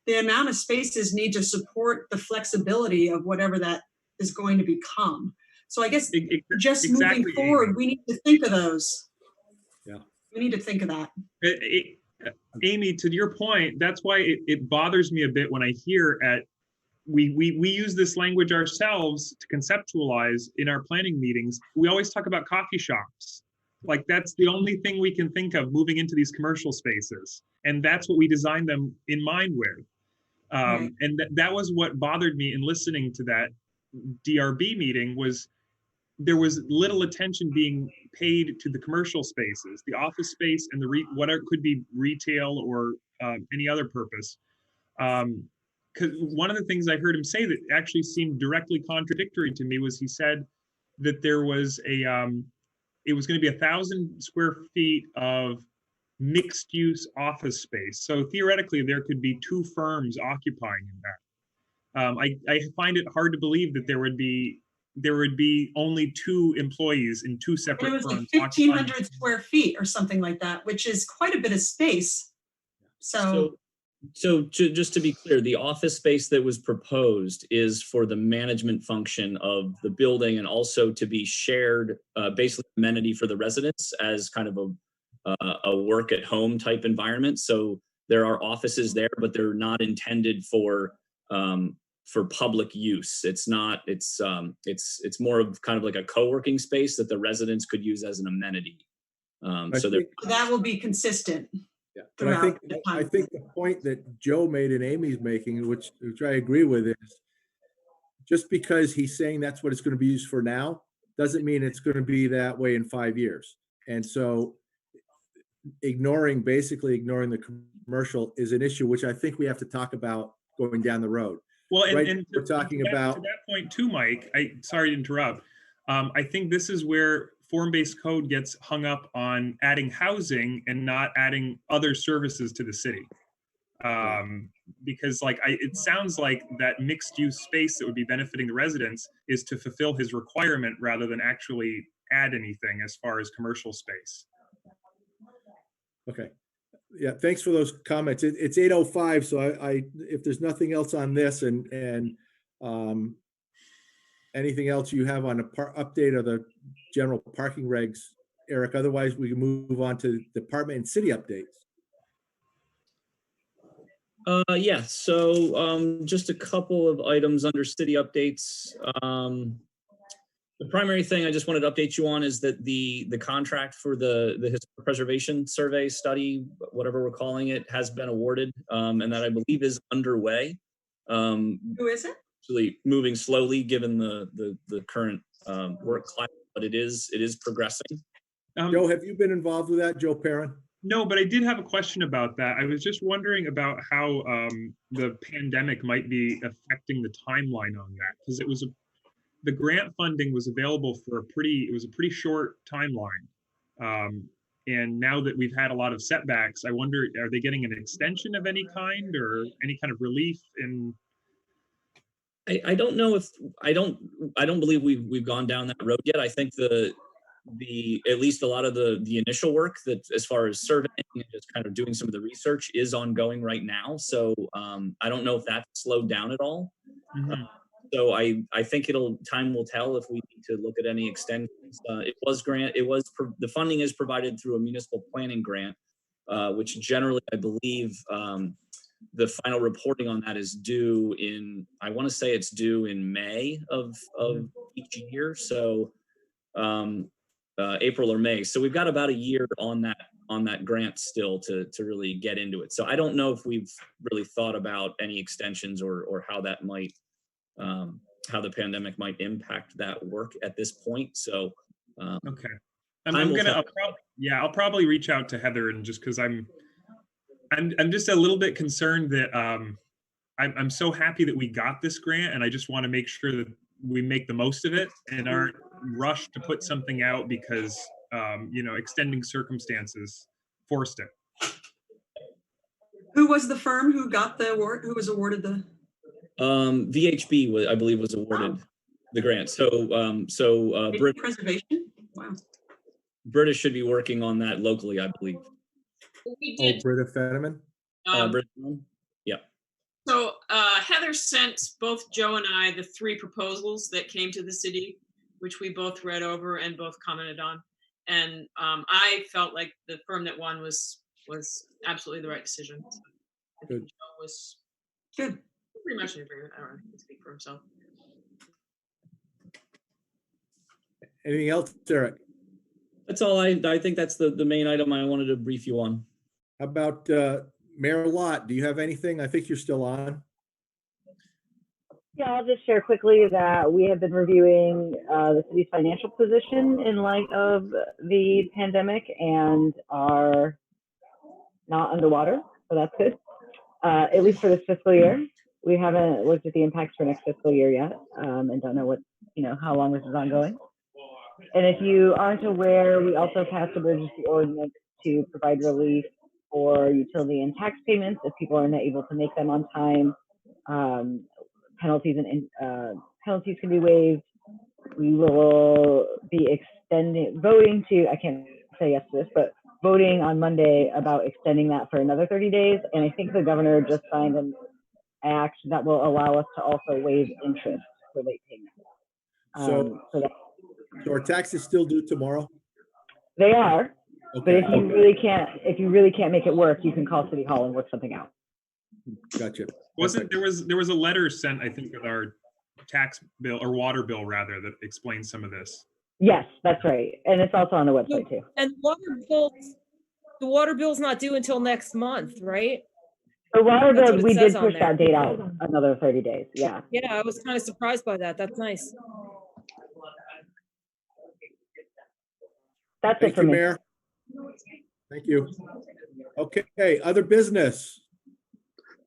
the amount of spaces need to support the flexibility of whatever that is going to become. So I guess just moving forward, we need to think of those. Yeah. We need to think of that. Amy, to your point, that's why it bothers me a bit when I hear we use this language ourselves to conceptualize in our planning meetings. We always talk about coffee shops. Like that's the only thing we can think of moving into these commercial spaces. And that's what we designed them in mind with. Right. And that was what bothered me in listening to that DRB meeting, was there was little attention being paid to the commercial spaces, the office space, and whatever could be retail or any other purpose. Because one of the things I heard him say that actually seemed directly contradictory to me was he said that there was it was going to be 1,000 square feet of mixed use office space. So theoretically, there could be 2 firms occupying in that. I find it hard to believe that there would be only 2 employees in 2 separate And it was firms. like 1,500 square feet or something like that, which is quite a bit of space. So just to be clear, the office space that was proposed is for the management function of the building, and also to be shared, basically amenity for the residents as kind of a work at home type environment. So there are offices there, but they're not intended for public use. It's not. It's more of kind of like a co-working space that the residents could use as an amenity. So that will be consistent. Yeah, but I think the point that Joe made and Amy's making, which I agree with, is just because he's saying that's what it's going to be used for now, doesn't mean it's going to be that way in 5 years. And so basically ignoring the commercial is an issue, which I think we have to talk about going down the road. Well, Right, and we're talking to about, that point too, Mike. Sorry to interrupt. I think this is where form-based code gets hung up on adding housing and not adding other services to the city. Because it sounds like that mixed-use space that would be benefiting the residents is to fulfill his requirement rather than actually add anything as far as commercial space. okay. Yeah, thanks for those comments. It's 8:05, so if there's nothing else on this and anything else you have on a update of the general parking regs, Eric, otherwise we can move on to department and city updates. Yeah, so just a couple of items under city updates. The primary thing I just wanted to update you on is that the contract for the historic preservation survey study, whatever we're calling it, has been awarded, and that I believe is underway. Who is it? Actually moving slowly given the current work climate, but it is progressing. Joe, have you been involved with that, Joe Perrin? No, but I did have a question about that. I was just wondering about how the pandemic might be affecting the timeline on that, because the grant funding was available for a pretty short timeline. And now that we've had a lot of setbacks, I wonder, are they getting an extension of any kind or any kind of relief in? I don't know if I don't believe we've gone down that road yet. I think the at least a lot of the initial work that as far as surveying and just kind of doing some of the research is ongoing right now. So I don't know if that's slowed down at all. Mm-hmm. So I think time will tell if we need to look at any extensions. The funding is provided through a municipal planning grant, which generally I believe the final reporting on that is due in, I want to say it's due in May of each year. So April or May. So we've got about a year on that grant still to really get into it. So I don't know if we've really thought about any extensions or how that might how the pandemic might impact that work at this point. So okay, I'll probably reach out to Heather, and just because I'm just a little bit concerned that I'm so happy that we got this grant, and I just want to make sure that we make the most of it and aren't rushed to put something out because extending circumstances forced it. Who was the firm who got the award? Who was awarded the? VHB I believe was awarded the grant. So British preservation. Wow. British should be working on that locally, I believe. We did. Britta Fetterman? Yeah. So Heather sent both Joe and I the 3 proposals that came to the city, which we both read over and both commented on. And I felt like the firm that won was absolutely the right decision. I think Joe was good. Pretty much in agreement. I don't know if he can speak for himself. Anything else, Eric? That's all. I think that's the main item I wanted to brief you on. How about Mayor Lott? Do you have anything? I think you're still on. Yeah, I'll just share quickly that we have been reviewing the city's financial position in light of the pandemic and are not underwater, so that's good. At least for this fiscal year. We haven't looked at the impacts for next fiscal year yet, and don't know how long this is ongoing. And if you aren't aware, we also passed emergency ordinance to provide relief for utility and tax payments if people are not able to make them on time. Penalties can be waived. We will be voting on Monday about extending that for another 30 days. And I think the governor just signed an act that will allow us to also waive interest for late payments. So our taxes still due tomorrow? They are, okay. But if you really can't make it work, you can call City Hall and work something out. Gotcha. There was a letter sent, I think, with our tax bill or water bill rather, that explains some of this. Yes, that's right, and it's also on the website too. And the water bill's not due until next month, right? The water bill, we did push that date out another 30 days. Yeah. Yeah, I was kind of surprised by that. That's nice. That's Thank it for you, me. Mayor. Thank you. Okay, other business.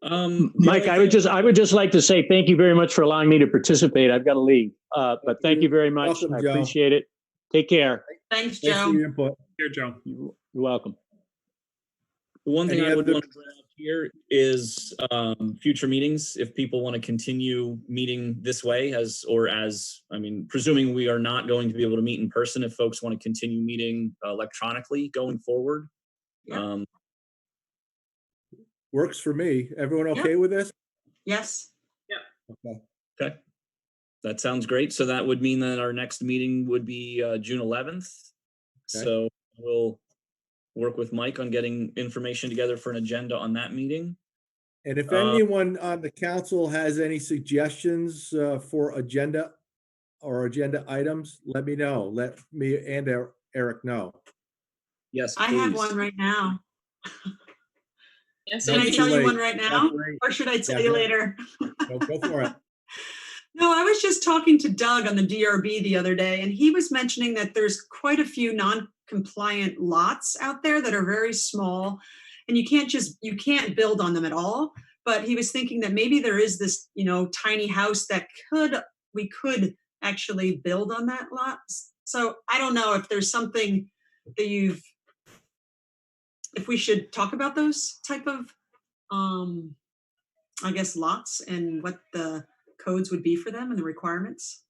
Mike, I would just like to say thank you very much for allowing me to participate. I've got to leave, but thank you very much. Welcome, I Joe. appreciate it. Take care. Thanks, Thanks for Joe. your input. Here, Joe. You're welcome. One thing Any I would other- want to bring up here is future meetings. If people want to continue meeting this way presuming we are not going to be able to meet in person, if folks want to continue meeting electronically going forward. Yeah. Works for me. Everyone Yep. okay with this? Yes. Okay. Okay. That sounds great. So that would mean that our next meeting would be June 11th. Okay. So we'll work with Mike on getting information together for an agenda on that meeting. And if anyone on the council has any suggestions for agenda or agenda items, let me know. Let me and Eric know. Yes, I have please. one right now. Yes, Can I Not tell too you late. one right now? Not late. Or should I tell Yeah, you go- later? Go for it. No, I was just talking to Doug on the DRB the other day, and he was mentioning that there's quite a few non-compliant lots out there that are very small, and you can't build on them at all. But he was thinking that maybe there is this, tiny house that we could actually build on that lot. So I don't know if there's something that if we should talk about those type of, I guess, lots and what the codes would be for them and the requirements.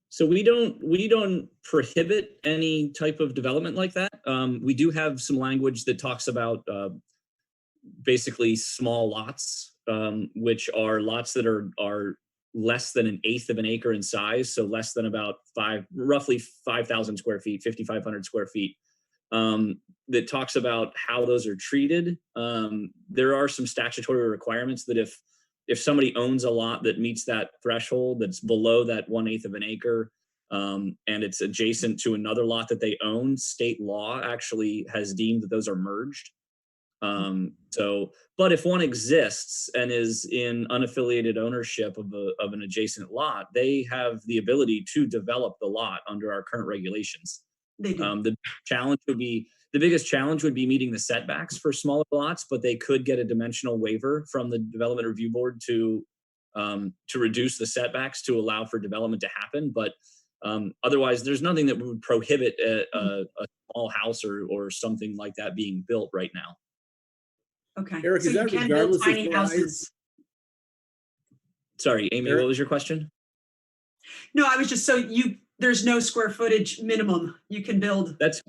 So we don't prohibit any type of development like that. We do have some language that talks about basically small lots, which are lots that are less than 1/8 of an acre in size, so less than about roughly 5,000 square feet, 5,500 square feet. That talks about how those are treated. There are some statutory requirements that if somebody owns a lot that meets that threshold, that's below that 1/8 of an acre, and it's adjacent to another lot that they own, state law actually has deemed that those are merged. But if one exists and is in unaffiliated ownership of an adjacent lot, they have the ability to develop the lot under our current regulations. They do. The biggest challenge would be meeting the setbacks for smaller lots, but they could get a dimensional waiver from the Development Review Board to reduce the setbacks to allow for development to happen. But otherwise, there's nothing that would prohibit a small house or something like that being built right now. Okay. Eric, So is you that can regardless build of tiny size? houses. Sorry, Amy, Eric? what was your question? No, I was just there's no square footage minimum you can build. That's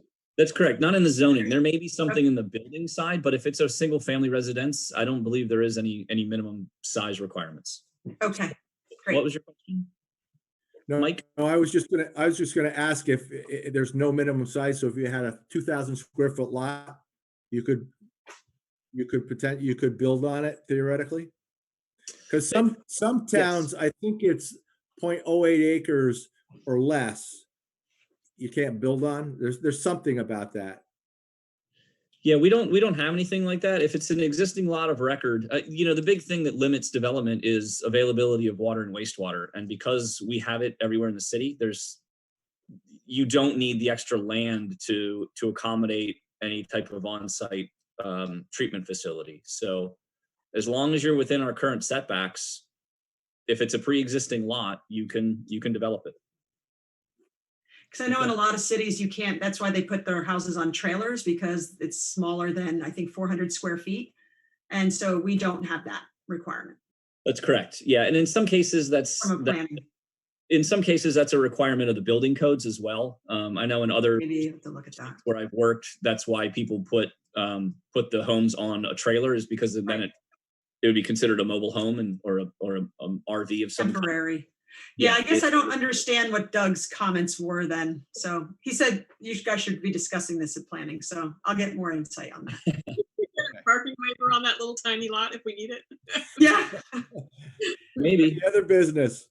correct. Not in the zoning. There may be something in the building side, but if it's a single family residence, I don't believe there is any minimum size requirements. Okay, great. What was your question? No, Mike? No, I was just gonna ask if there's no minimum size. So if you had a 2,000 square foot lot, you could build on it theoretically. Because some towns, I think it's 0.08 acres or less, you can't build on. There's something about that. Yeah, we don't have anything like that. If it's an existing lot of record, the big thing that limits development is availability of water and wastewater. And because we have it everywhere in the city, you don't need the extra land to accommodate any type of on-site treatment facility. So as long as you're within our current setbacks, if it's a pre-existing lot, you can develop it. Because I know in a lot of cities you can't, that's why they put their houses on trailers, because it's smaller than, I think, 400 square feet. And so we don't have that requirement That's correct. Yeah. And in some cases from a planning. in some cases that's a requirement of the building codes as well. I know in other Maybe you have to look at that. where I've worked, that's why people put the homes on a trailer, is because then it would be considered a mobile home or a RV of some kind. Temporary. Yeah, I guess I don't understand what Doug's comments were then. So he said you guys should be discussing this at planning. So I'll get more insight on that. Parking waiver on that little tiny lot if we need it. Yeah. Maybe. Any other business?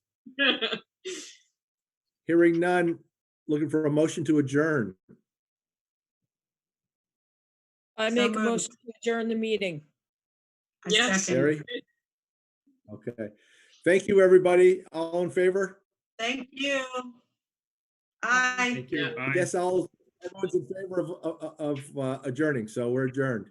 Hearing none, looking for a motion to adjourn. I So make a moved. motion to adjourn the meeting. I Yes. second. Gary? Okay. Thank you, everybody. All in favor? Thank you. Bye. Thank you. Yeah. I guess I'll Everyone's in favor of adjourning, so we're adjourned.